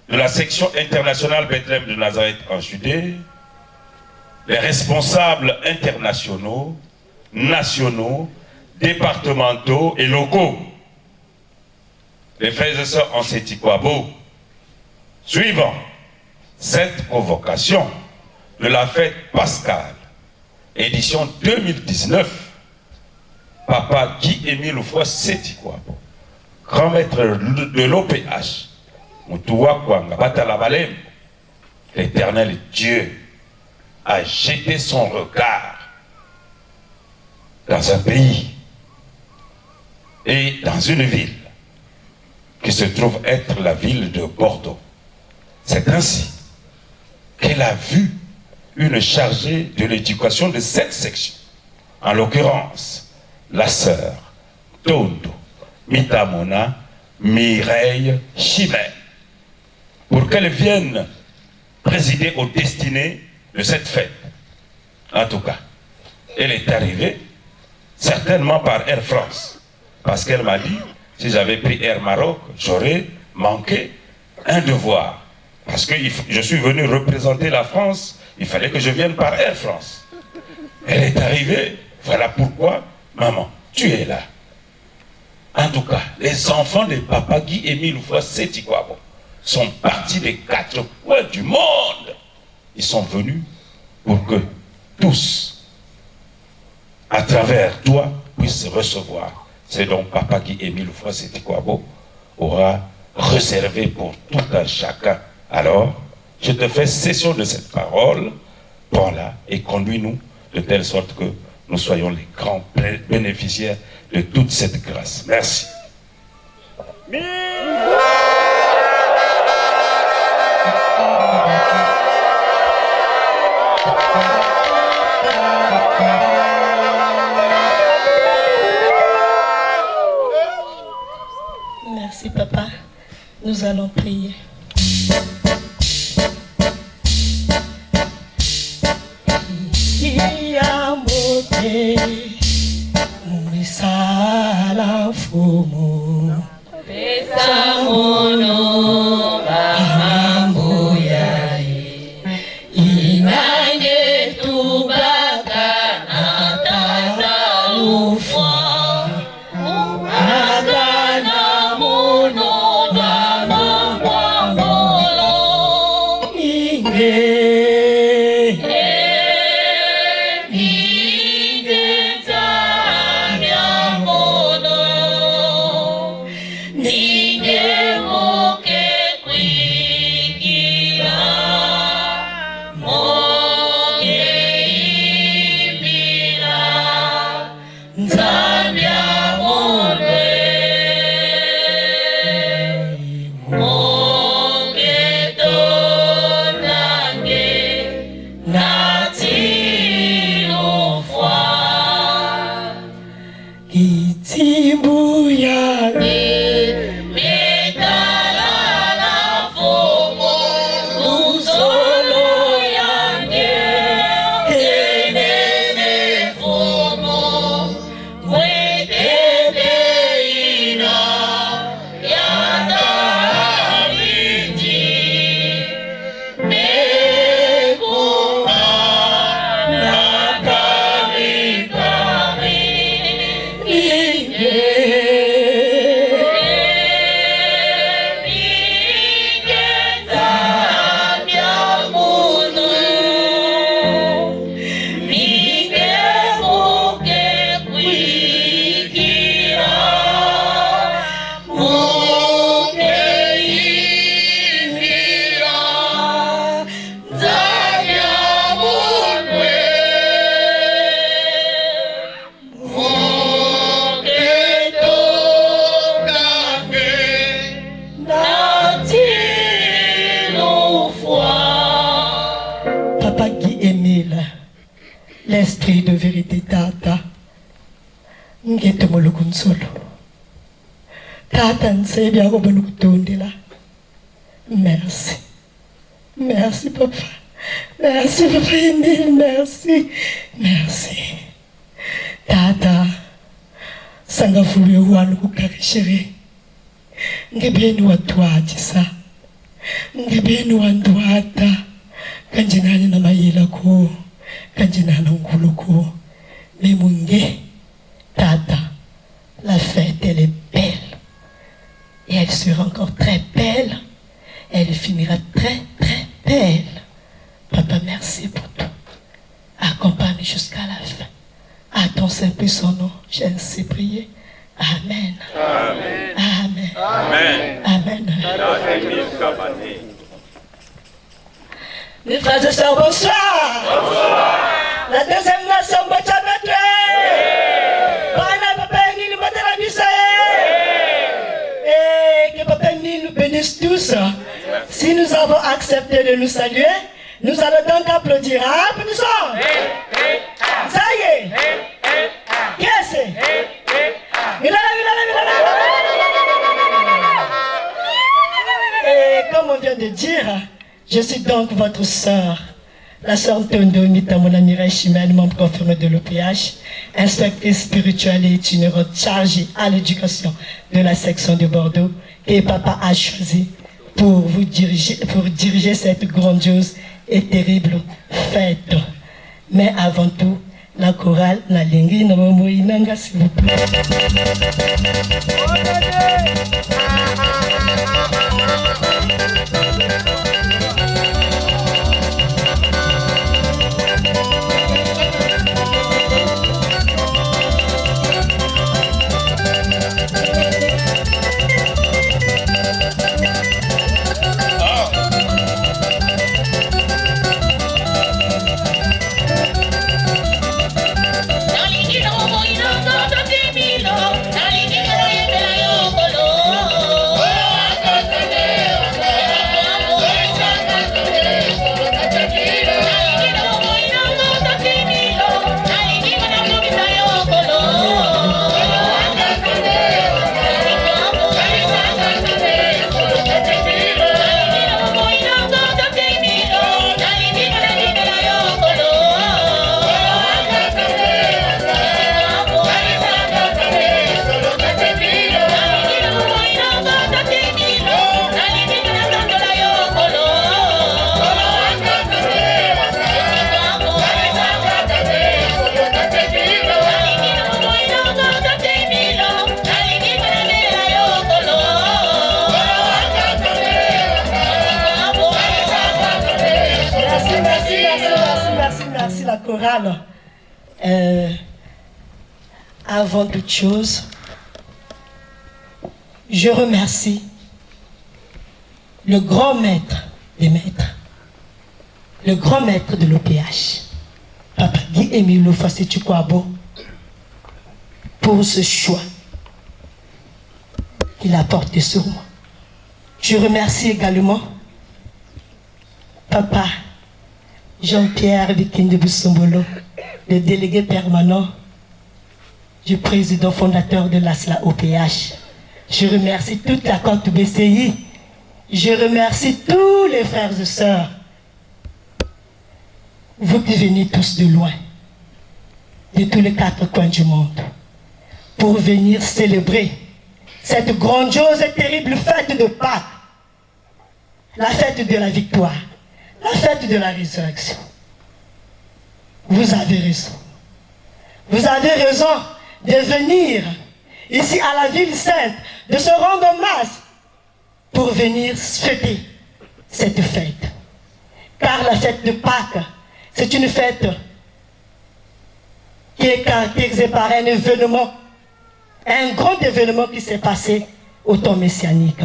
de la section internationale Bethléem de Nazareth en Judée, les responsables internationaux, nationaux, départementaux et locaux, les frères et sœurs en Sétikwabo, suivant cette convocation de la fête pascale, édition 2019, Papa Guy-Émile Oufouas Sétikwabo, grand maître de l'OPH, l'Éternel Dieu a jeté son regard dans un pays et dans une ville qui se trouve être la ville de Bordeaux. C'est ainsi qu'elle a vu une chargée de l'éducation de cette section, en l'occurrence la sœur Tondo Mitamona Mireille Chimay, pour qu'elle vienne présider aux destinées de cette fête. En tout cas, elle est arrivée certainement par Air France, parce qu'elle m'a dit, si j'avais pris Air Maroc, j'aurais manqué un devoir. Parce que je suis venu représenter la France, il fallait que je vienne par Air France. Elle est arrivée, voilà pourquoi, maman, tu es là. En tout cas, les enfants de Papa Guy-Émile Oufouas Sétikwabo sont partis des 4 coins du monde. Ils sont venus pour que tous, à travers toi, puissent recevoir. C'est donc Papa Guy-Émile Oufouas Sétikwabo aura réservé pour tout un chacun. Alors, je te fais cession de cette parole, prends-la et conduis-nous de telle sorte que nous soyons les grands bénéficiaires de toute cette grâce. Merci. Merci papa. Nous allons prier. appelle l'esprit de vérité Tata. Ngete molukunsolo. Tata nsebi akobelukutondela. Merci. Merci papa. Merci papa Emile, merci. Merci. Tata sanga fulu wanu kukarishiri. Ngebeni watwaji sa. Ngebeni wandwata. Kanjinani na mayila ko. Kanjinani ngulu ko. Memunge. Tata, la fête elle est belle. Et elle sera encore très belle. Elle finira très très belle. Papa, merci pour tout. Accompagne jusqu'à la fin. À ton Saint-Puissant nom, j'ai ainsi prié. Amen. Amen. Amen. Amen. Amen. Mes frères et sœurs, bonsoir. Bonsoir. La deuxième nation, bonsoir. Et que Papa nous bénisse tous. Si nous avons accepté de nous saluer, nous allons donc applaudir. Applaudissons. Ça y est. Qu'est-ce que c'est? Et comme on vient de dire, je suis donc votre sœur, la sœur Tondo Mitamona Mireille Chimène, membre confirmé de l'OPH, inspectrice spirituelle et itinérante chargée à l'éducation de la section de Bordeaux, que Papa a choisi pour diriger cette grandiose et terrible fête. Mais avant tout, la chorale, la lingue, Nanga, s'il vous plaît. Chorale, avant toute chose, je remercie le grand maître des maîtres, le grand maître de l'OPH, Papa Guy Emile Fassi-Chukwabo, pour ce choix qu'il a porté sur moi. Je remercie également Papa Jean-Pierre Vikinde Boussombolo, le délégué permanent du président fondateur de l'ASLA OPH. Je remercie toute la Côte BCI. Je remercie tous les frères et sœurs. Vous qui venez tous de loin, de tous les 4 coins du monde, pour venir célébrer cette grandiose et terrible fête de Pâques, la fête de la victoire, la fête de la résurrection. Vous avez raison. Vous avez raison de venir ici à la ville sainte, de se rendre en masse pour venir fêter cette fête. Car la fête de Pâques, c'est une fête qui est caractérisée par un événement, un grand événement qui s'est passé au temps messianique.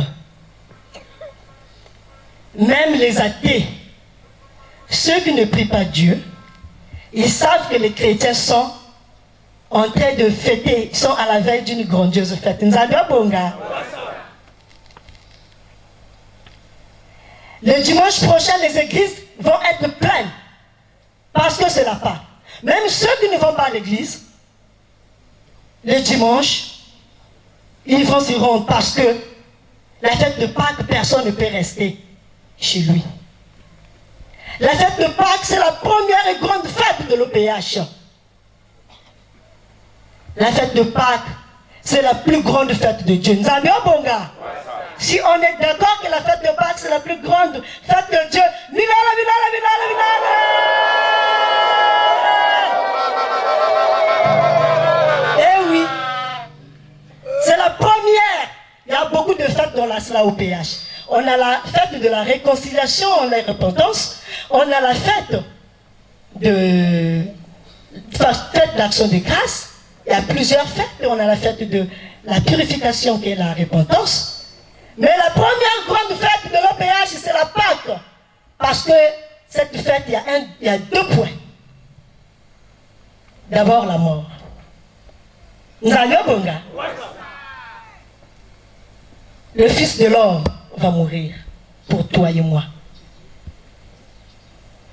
Même les athées, ceux qui ne prient pas Dieu, ils savent que les chrétiens sont en train de fêter, ils sont à la veille d'une grandiose fête. Le dimanche prochain, les églises vont être pleines. Parce que c'est la Pâque. Même ceux qui ne vont pas à l'église, le dimanche, ils vont s'y rendre parce que la fête de Pâques, personne ne peut rester chez lui. La fête de Pâques, c'est la première et grande fête de l'OPH. La fête de Pâques, c'est la plus grande fête de Dieu. Nzambi Bonga. Si on est d'accord que la fête de Pâques, c'est la plus grande fête de Dieu, Milala, Milala, Milala, Milala. Eh oui, c'est la première. Il y a beaucoup de fêtes dans la SLAOPH. On a la fête de la réconciliation, la repentance. On a la fête de l'action de grâce. Il y a plusieurs fêtes. On a la fête de la purification qui est la repentance. Mais la première grande fête de l'OPH, c'est la Pâque. Parce que cette fête, il y a deux points. D'abord, la mort. Bonga. Le Fils de l'homme va mourir pour toi et moi.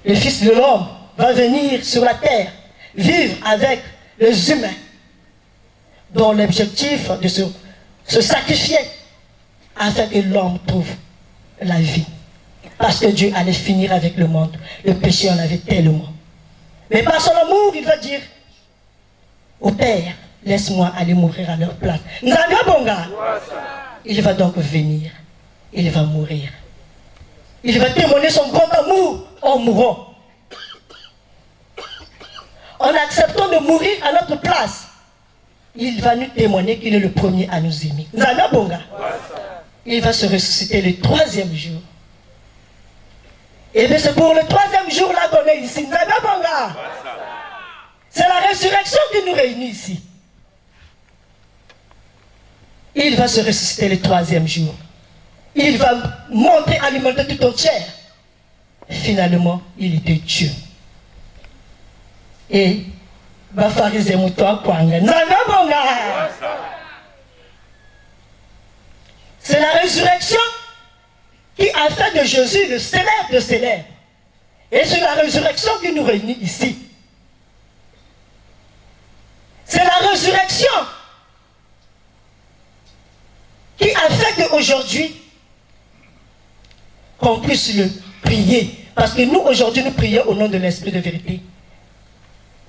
Le Fils de l'homme va venir sur la terre, vivre avec les humains, dont l'objectif de se sacrifier afin que l'homme trouve la vie. Parce que Dieu allait finir avec le monde. Le péché en avait tellement. Mais par son amour, il va dire au Père, laisse-moi aller mourir à leur place. Il va donc venir. Il va mourir. Il va témoigner son grand amour en mourant. En acceptant de mourir à notre place, il va nous témoigner qu'il est le premier à nous aimer. Il va se ressusciter le troisième jour. Et bien c'est pour le troisième jour là qu'on est ici. C'est la résurrection qui nous réunit ici. Il va se ressusciter le troisième jour. Il va monter, alimenter tout entière. Finalement, il était Dieu. Et c'est la résurrection qui a fait de Jésus le célèbre de célèbres. Et c'est la résurrection qui nous réunit ici. C'est la résurrection qui a fait qu'aujourd'hui, qu'on puisse le prier. Parce que nous, aujourd'hui, nous prions au nom de l'Esprit de vérité.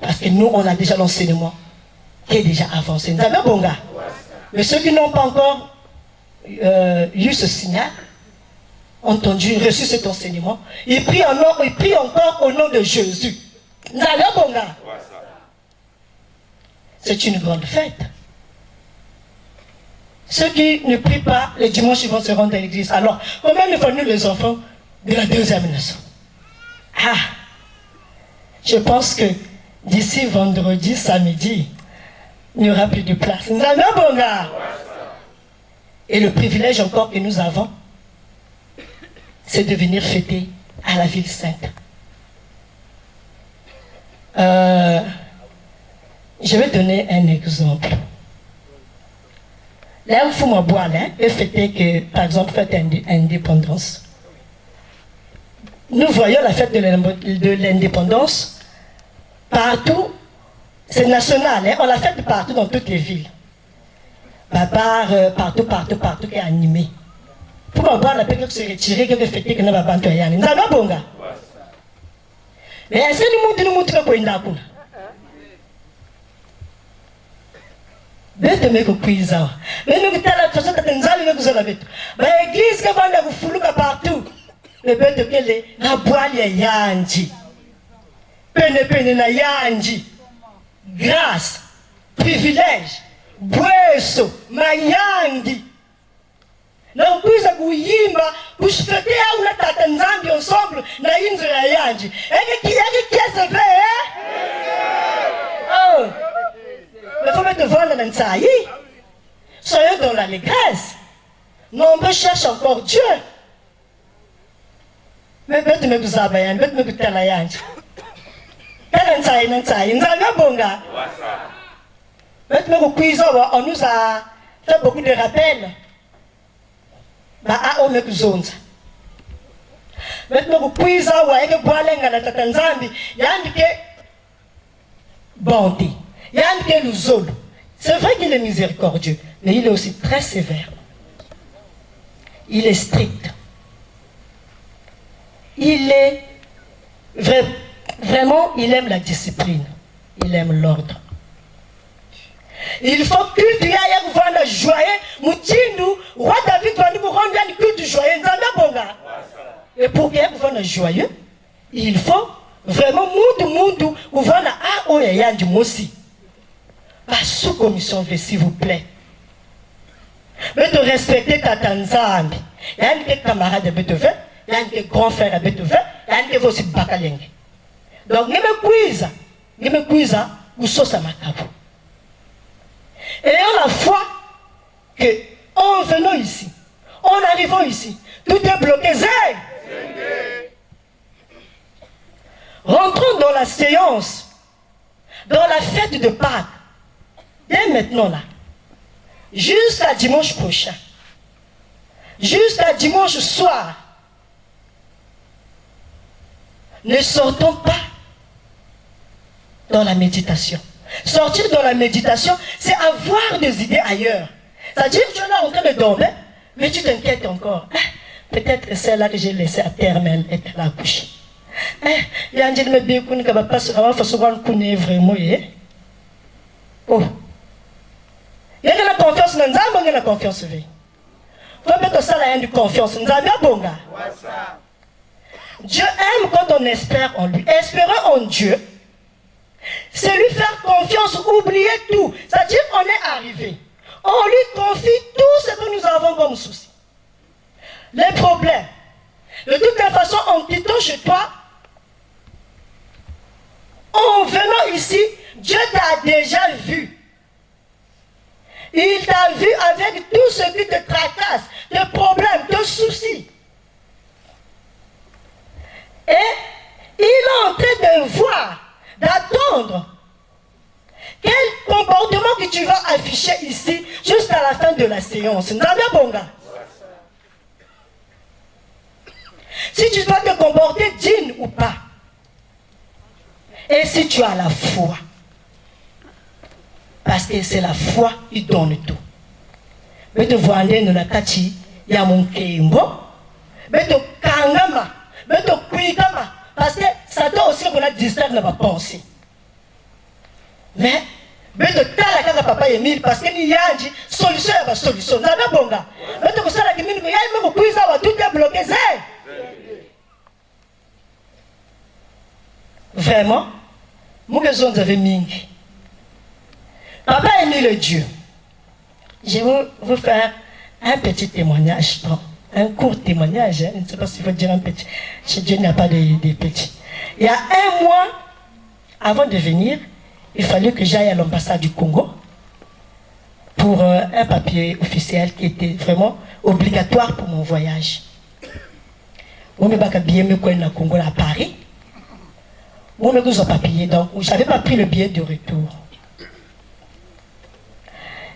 Parce que nous, on a déjà l'enseignement qui est déjà avancé. Mais ceux qui n'ont pas encore lu ce signal, entendu, reçu cet enseignement, ils prient encore au nom de Jésus. C'est une grande fête. Ceux qui ne prient pas, les dimanches, ils vont se rendre à l'église. Alors, combien nous faisons les enfants de la deuxième naissance? Ah, je pense que d'ici vendredi, samedi, il n'y aura plus de place. Et le privilège encore que nous avons, c'est de venir fêter à la ville sainte. Je vais donner un exemple. Là, il faut m'aboire, et fêter que, par exemple, fête indépendance. Nous voyons la fête de l'indépendance partout, c'est national, on la fête partout dans toutes les villes. Partout qui est animé. Pour m'aboire, la paix se retirer, que fêter que nous avons fait. Nous avons bonga. Mais est-ce que nous montrons que nous avons bete meko kuiza mais nous kitala façon que nzali meko zola betu ba église que vanda kufuluka partout le bete kele na bwali ya yanji pene na yanji grâce privilège bweso mayangi na kuiza kuyimba kusifete au na tata nzambi ensemble na inzo ya yanji eke kiese fait oh. Il faut mettre devant la Nsaï. Soyons dans l'allégresse. Nombreux cherchent encore Dieu. Mais bête me kuzabayan, bête me kutalayan. Quel Nsaï, Nsaï, bonga. Bête me kuizawa, on nous a fait beaucoup de rappels. Bah, on me kuzonza. Bête me kuizawa, et que boalenga na tatanzambi, yandike bonté. Yann Kelouzolo, c'est vrai qu'il est miséricordieux, mais il est aussi très sévère. Il est strict. Il est vraiment, il aime la discipline. Il aime l'ordre. Il faut cultiver la joie. Moutindu, roi David va nous rendre un culte joyeux. Et pour qu'il y ait un joyeux, il faut vraiment Moudou, ouvrir à Oya du Mossi. Pas sous commission, s'il vous plaît. Mais de respecter Tatanzambi. Il y a un camarade de Beethoven, il y a un grand frère de Beethoven, il y a un aussi Bakaleng. Donc, ne me cuise, ou sauce à Matabo. Et ayant la foi que, en venant ici, en arrivant ici, tout est bloqué. Rentrons dans la séance, dans la fête de Pâques, dès maintenant là, jusqu'à dimanche prochain, jusqu'à dimanche soir, ne sortons pas dans la méditation. Sortir dans la méditation, c'est avoir des idées ailleurs. C'est-à-dire que tu es là en train de dormir, mais tu t'inquiètes encore. Peut-être celle-là que j'ai laissée à terre même est là couchée. Il y a un dit, mais bien qu'on ne va pas se connaître vraiment. Oh. Il y a la confiance dans Nzambe, il y a la confiance en lui. Il faut mettre ça là, il y a confiance. Nzambe a bon gars. Dieu aime quand on espère en lui. Espérer en Dieu, c'est lui faire confiance, oublier tout. C'est-à-dire qu'on est arrivé. On lui confie tout ce que nous avons comme souci. Les problèmes. De toute façon, en quittant chez toi, en venant ici, Dieu t'a déjà vu. Il t'a vu avec tout ce qui te tracasse, tes problèmes, tes soucis. Et il est en train de voir, d'attendre quel comportement que tu vas afficher ici jusqu'à la fin de la séance. Si tu dois te comporter digne ou pas. Et si tu as la foi. Parce que c'est la foi qui donne tout. Mais te voir dans la kati, il y a mon keimbo. Mais te kangama. Mais te kuigama. Parce que ça doit aussi qu'on a distraire dans ma pensée. Mais te tala papa Emile parce que il y a une solution à la solution. Ça va bonga. Mais te ça la que il y a même kuiza va tout est bloqué. Vraiment, moi que vous avez mingi. Papa Emile le Dieu. Je vais vous faire un petit témoignage, un court témoignage. Je ne sais pas si je veux dire un petit. Chez Dieu, il n'y a pas de petit. Il y a un mois, avant de venir, il fallait que j'aille à l'ambassade du Congo pour un papier officiel qui était vraiment obligatoire pour mon voyage. Je suis au Congo à Paris. Je n'avais pas papier, donc je n'avais pas pris le billet de retour.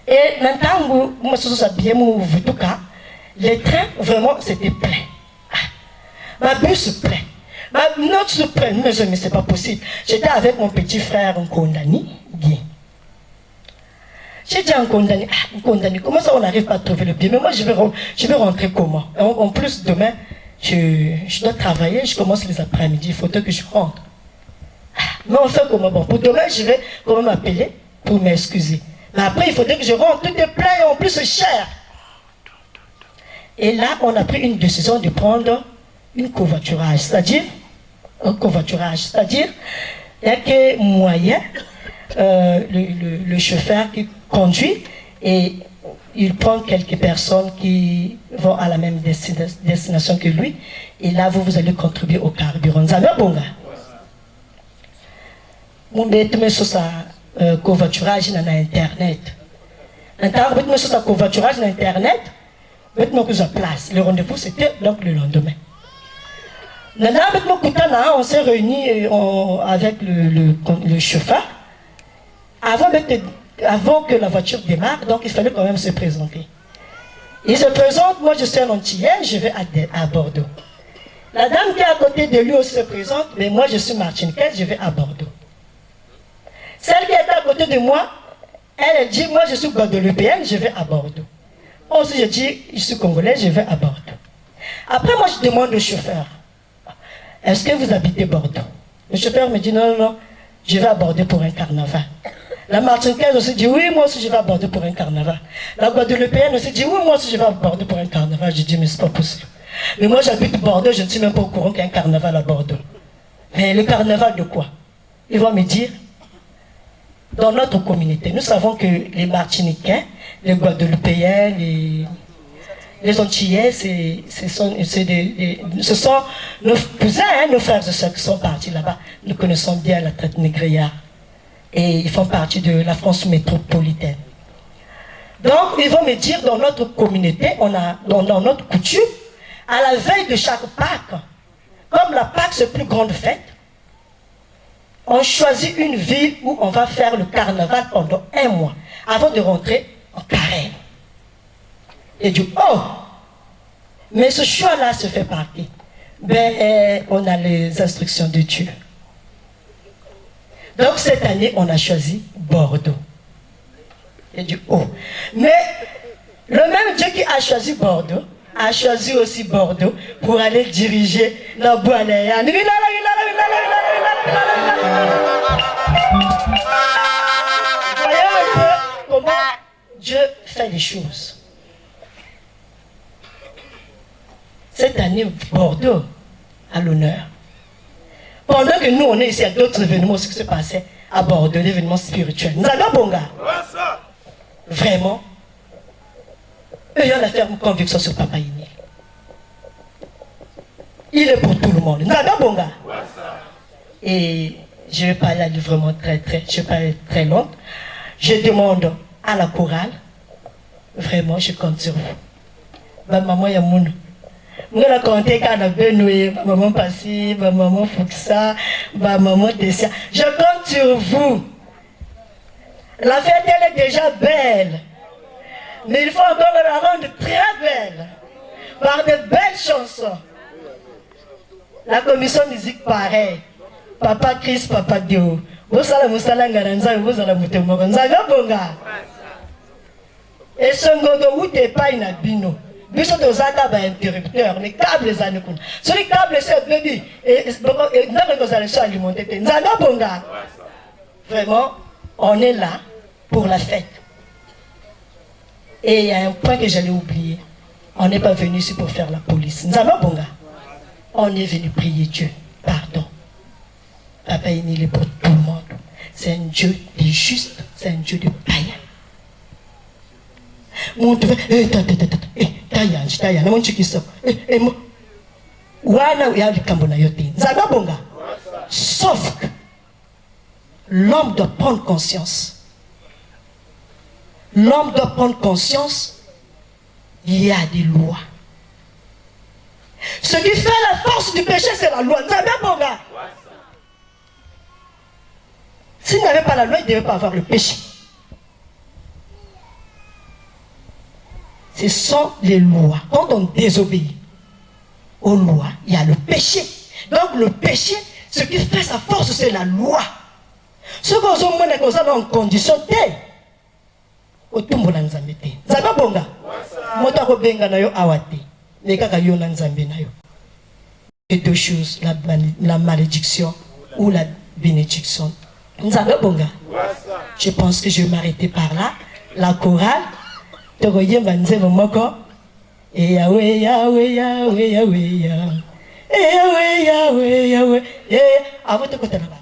Et maintenant, les trains, vraiment, c'était plein. Ma bus plein. Ma note plein. Mais c'est pas possible. J'étais avec mon petit frère Nkondani, Guy. J'ai dit à Nkondani, comment ça on n'arrive pas à trouver le billet? Mais moi, je vais rentrer comment? En plus, demain, je dois travailler, je commence les après-midi, il faut que je rentre. Mais on fait comment? Bon, pour demain, je vais comment m'appeler pour m'excuser. Mais après, il faudrait que je rentre, tout est plein et en plus c'est cher. Et là, on a pris une décision de prendre une covoiturage, c'est-à-dire, un covoiturage, c'est-à-dire, il n'y a que moyen, le chauffeur qui conduit et il prend quelques personnes qui vont à la même destination que lui. Et là, vous allez contribuer au carburant. Vous avez un bon gars? On met sur sa covoiturage sur Internet. On met sur sa covoiturage sur Internet. On met sur place. Le rendez-vous, c'était donc le lendemain. On s'est réunis avec le chauffeur. Avant que la voiture démarre, donc il fallait quand même se présenter. Il se présente, moi je suis un Antillais, je vais à Bordeaux. La dame qui est à côté de lui aussi se présente, mais moi je suis martiniquaise, je vais à Bordeaux. Celle qui était à côté de moi, elle dit, moi je suis guadeloupéenne, je vais à Bordeaux. Moi aussi je dis, je suis congolaise, je vais à Bordeaux. Après moi je demande au chauffeur, est-ce que vous habitez Bordeaux? Le chauffeur me dit, non, non, non, je vais à Bordeaux pour un carnaval. La Martiniquaise aussi dit, oui, moi aussi je vais à Bordeaux pour un carnaval. La Guadeloupéenne aussi dit, oui, moi aussi je vais à Bordeaux pour un carnaval. Je dis, mais c'est pas possible. Mais moi j'habite Bordeaux, je ne suis même pas au courant qu'il y a un carnaval à Bordeaux. Mais le carnaval de quoi? Ils vont me dire, dans notre communauté, nous savons que les Martiniquais, les Guadeloupéens, les Antillais, ce sont nos cousins, hein, nos frères et sœurs qui sont partis là-bas. Nous connaissons bien la traite négrière. Et ils font partie de la France métropolitaine. Donc, ils vont me dire, dans notre communauté, dans notre coutume, à la veille de chaque Pâques, comme la Pâques c'est la plus grande fête, on choisit une ville où on va faire le carnaval pendant 1 mois, avant de rentrer en carême. Et du oh, mais ce choix-là se fait par qui? Ben, on a les instructions de Dieu. Donc cette année, on a choisi Bordeaux. Et du oh. Mais le même Dieu qui a choisi Bordeaux, a choisi aussi Bordeaux pour aller diriger la Boaléa. Voyons un peu comment Dieu fait les choses. Cette année, Bordeaux a l'honneur. Pendant que nous, on est ici, il y a d'autres événements aussi qui se passaient à Bordeaux, l'événement spirituel. Nzaga Bonga. Vraiment. Ayant la ferme conviction sur Papa Ini. Il est pour tout le monde. Nzaga Bonga. Et je vais pas aller vraiment je vais pas être très longue. Je demande à la chorale, vraiment, je compte sur vous. Ma maman Yamoun. Moi, la compté quand on a Benoué, ma maman Passi, ma maman Fuxa, ma maman Tessia. Je compte sur vous. La fête, elle est déjà belle. Mais il faut encore la rendre très belle. Par de belles chansons. La commission musique, pareil. Papa Chris, Papa Dio. Vous allez vous allez vous allez vous allez et ce ngodo où t'es pas une abino. Biso de zaka ba interrupteur, les câbles les années. Sur les câbles c'est baby et non que vous allez se alimenter. Nzaga bonga. Vraiment, on est là pour la fête. Et il y a un point que j'allais oublier. On n'est pas venu ici pour faire la police. Nzaga bonga. On est venu prier Dieu. Pardon. Papa il est pour tout le monde. C'est un Dieu de juste, c'est un Dieu de païen. Mon Dieu, sauf que l'homme doit prendre conscience. L'homme doit prendre conscience, il y a des lois. Ce qui fait la force du péché, c'est la loi. S'il n'y avait pas la loi, il ne devait pas avoir le péché. Ce sont les lois. Quand on désobéit aux lois, il y a le péché. Donc le péché, ce qui fait sa force, c'est la loi. Ce qu'on a en condition telle, au tumbo na nzambe te. Nzamba bonga. Mota ko benga na yo awate. Ne kaka yo na nzambe na yo. Et deux choses, la malédiction ou la bénédiction. Nzamba bonga. Je pense que je vais m'arrêter par là. La chorale. Togoye banzemo moko. Et Yahweh, Yahweh, Yahweh, Yahweh, Yahweh. Yahweh, Yahweh, Yahweh. À votre côté là-bas.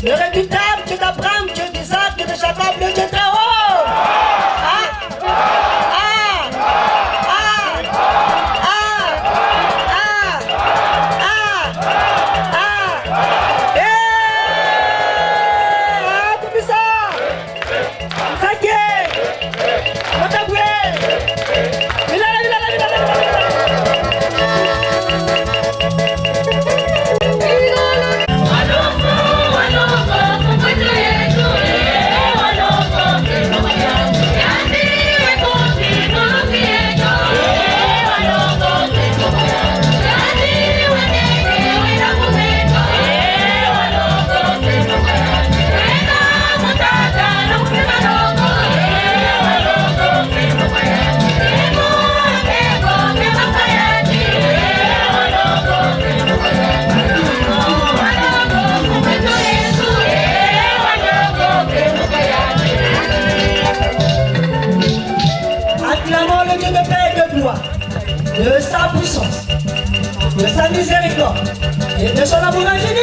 Le redoutable Dieu d'Abraham, Dieu d'Isaac, Dieu de Jacob, le Dieu très haut. De sa puissance, de sa miséricorde et de son amour infini.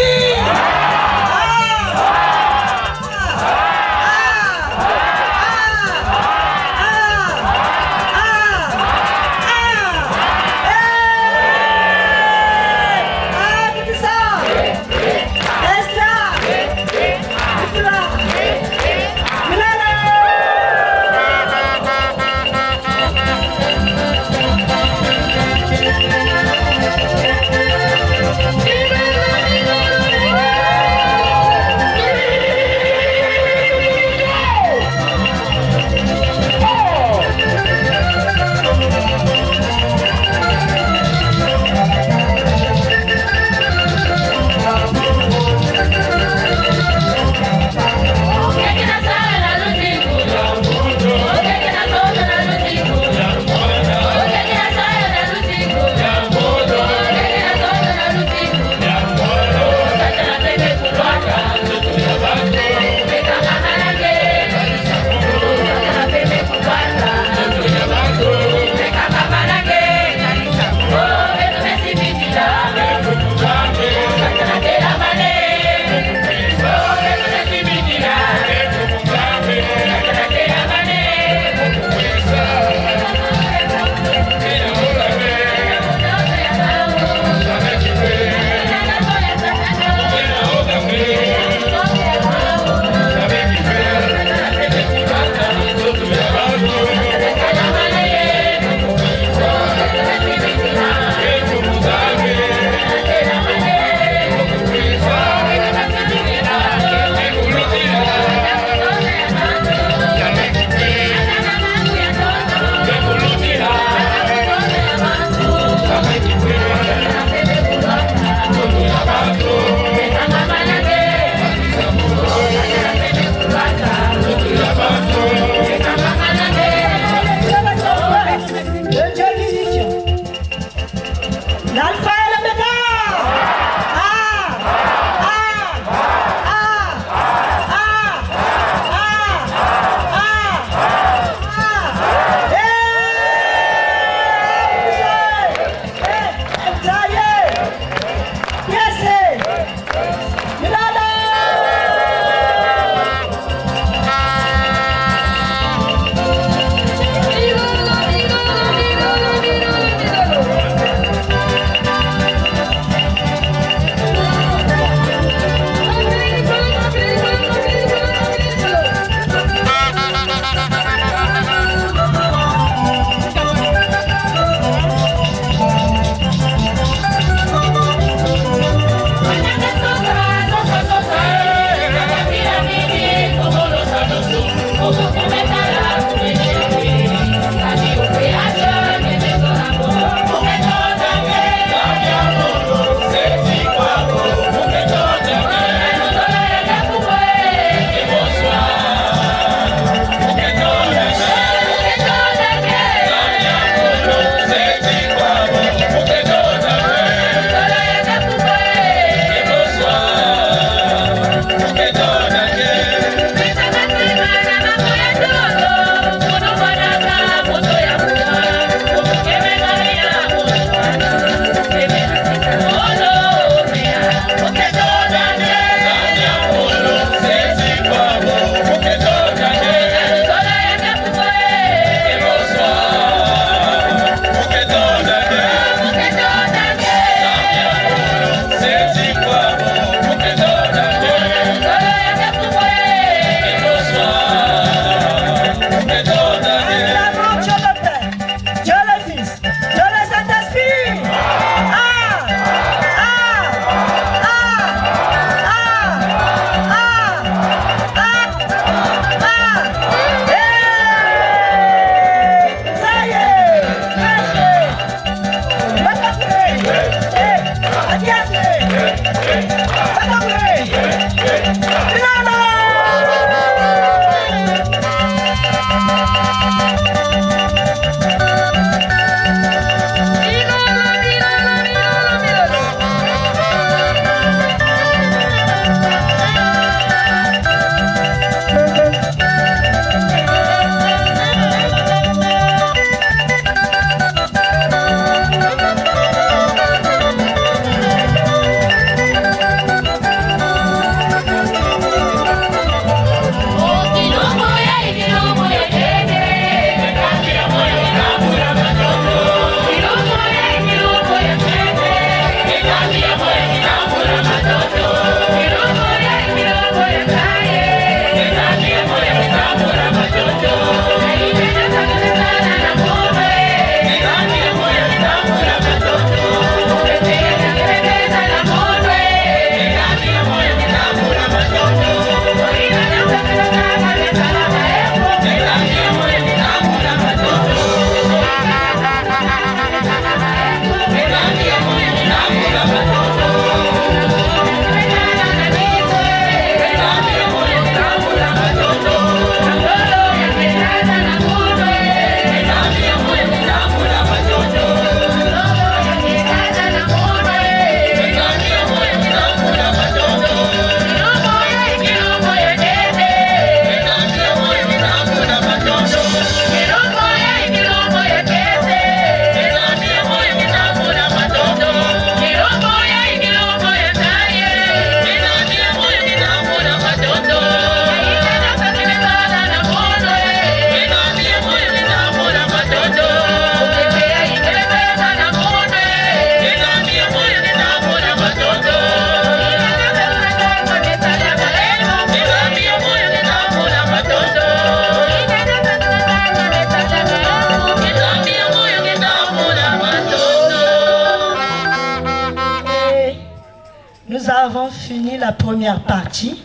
fini la première partie,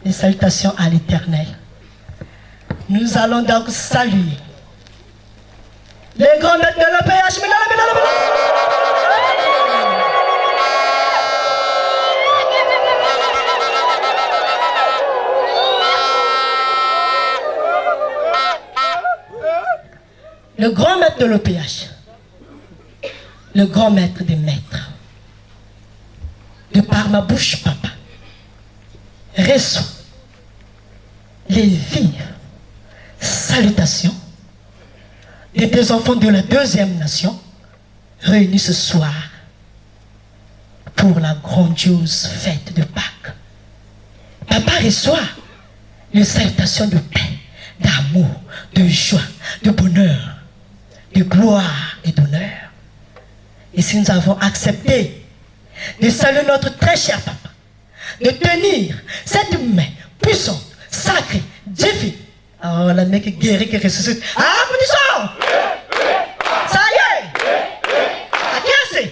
les salutations à l'Éternel. Nous allons donc saluer les grands maîtres de l'EPH. Le grand maître de l'OPH, le grand maître des maîtres, de par ma bouche, papa, reçoit les vives salutations des deux enfants de la deuxième nation réunis ce soir pour la grandiose fête de Pâques. Papa reçoit les salutations de paix, d'amour, de joie, de bonheur, de gloire et d'honneur. Et si nous avons accepté de saluer notre très cher papa, de tenir cette main puissante, sacrée, divine, alors la main qui guérit, qui ressuscite, applaudissons! Ça y est! À qui est-ce?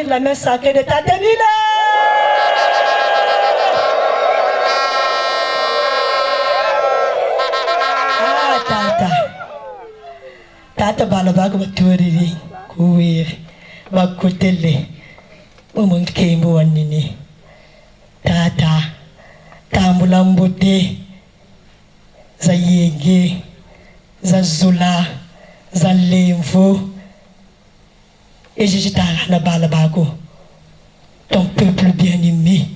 La main sacrée de Tata Mila. Ah, Tata. Tata balabago maturiri. Kuwiri. Bakutele. Umungkembo wanini. Tata. Tamulambote. Za yenge. Za zula. Za lemvo. Et je ton peuple bien-aimé,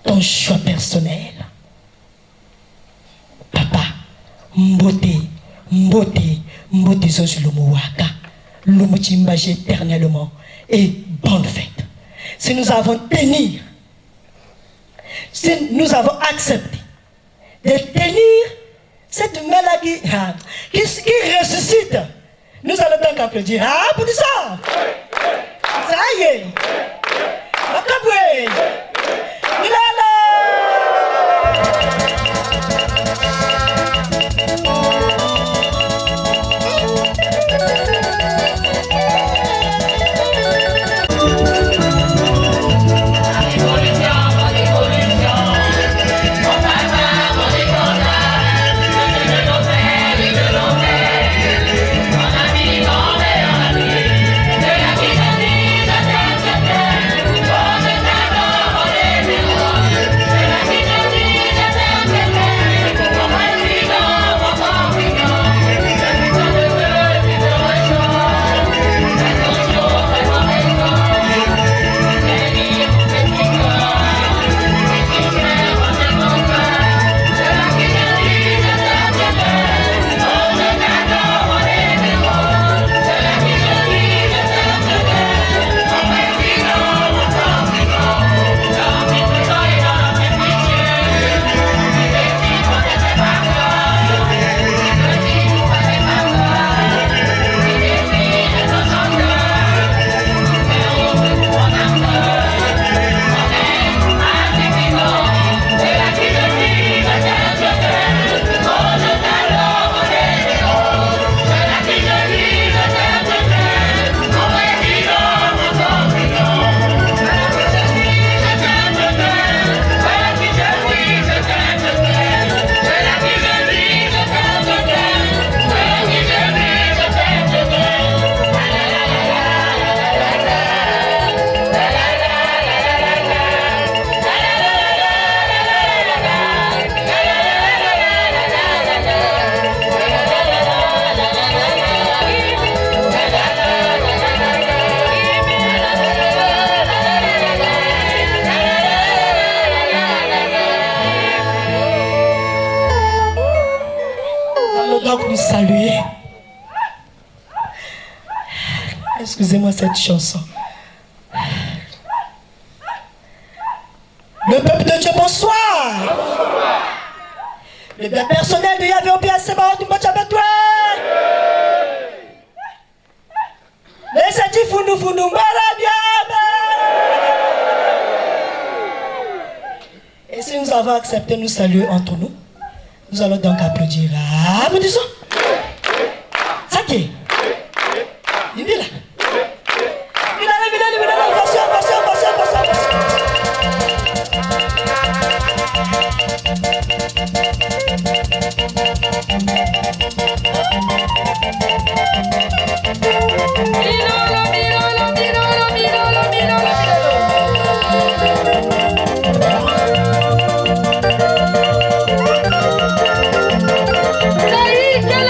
ton choix personnel. Papa, mbote, zozulumuwaka, lumuchimbaje éternellement, et bonne fête. Si nous avons tenu, si nous avons accepté de tenir cette maladie qui ressuscite, Nous allons donc applaudir. Ah, pour ça. Ça y est. Makabwe. Milala. Donc nous saluer. Excusez-moi cette chanson. Le peuple de Dieu, bonsoir. Le bien personnel de Yahvé au bien Sébaot du Mochabetoué. Les sati funu funu marabiame. Et si nous avons accepté nous saluer entre nous, nous allons donc applaudir. Ah, mais disons. Ça qui est. Il est là. Il est là. Passion. Quelle épée!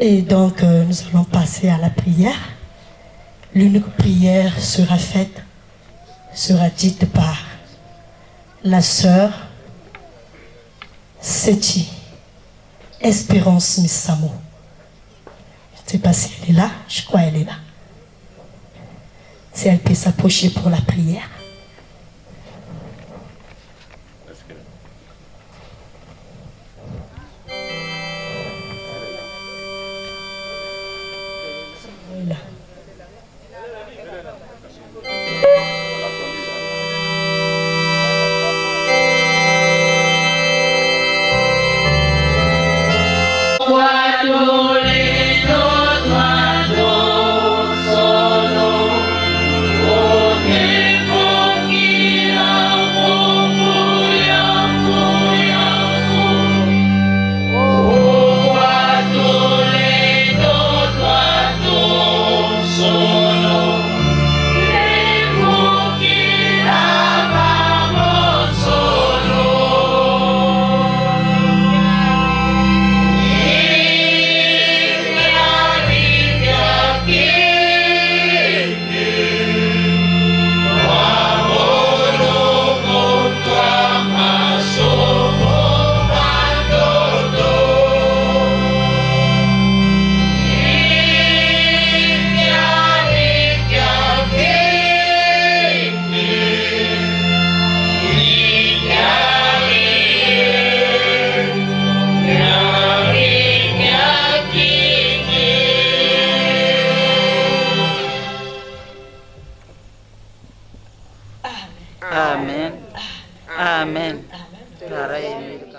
Et donc, nous allons passer à la prière. L'unique prière sera dite par la sœur Seti, Espérance Missamo. Je ne sais pas si elle est là, je crois qu'elle est là. Si elle peut s'approcher pour la prière. Voilà. Amen. Amen. Amen.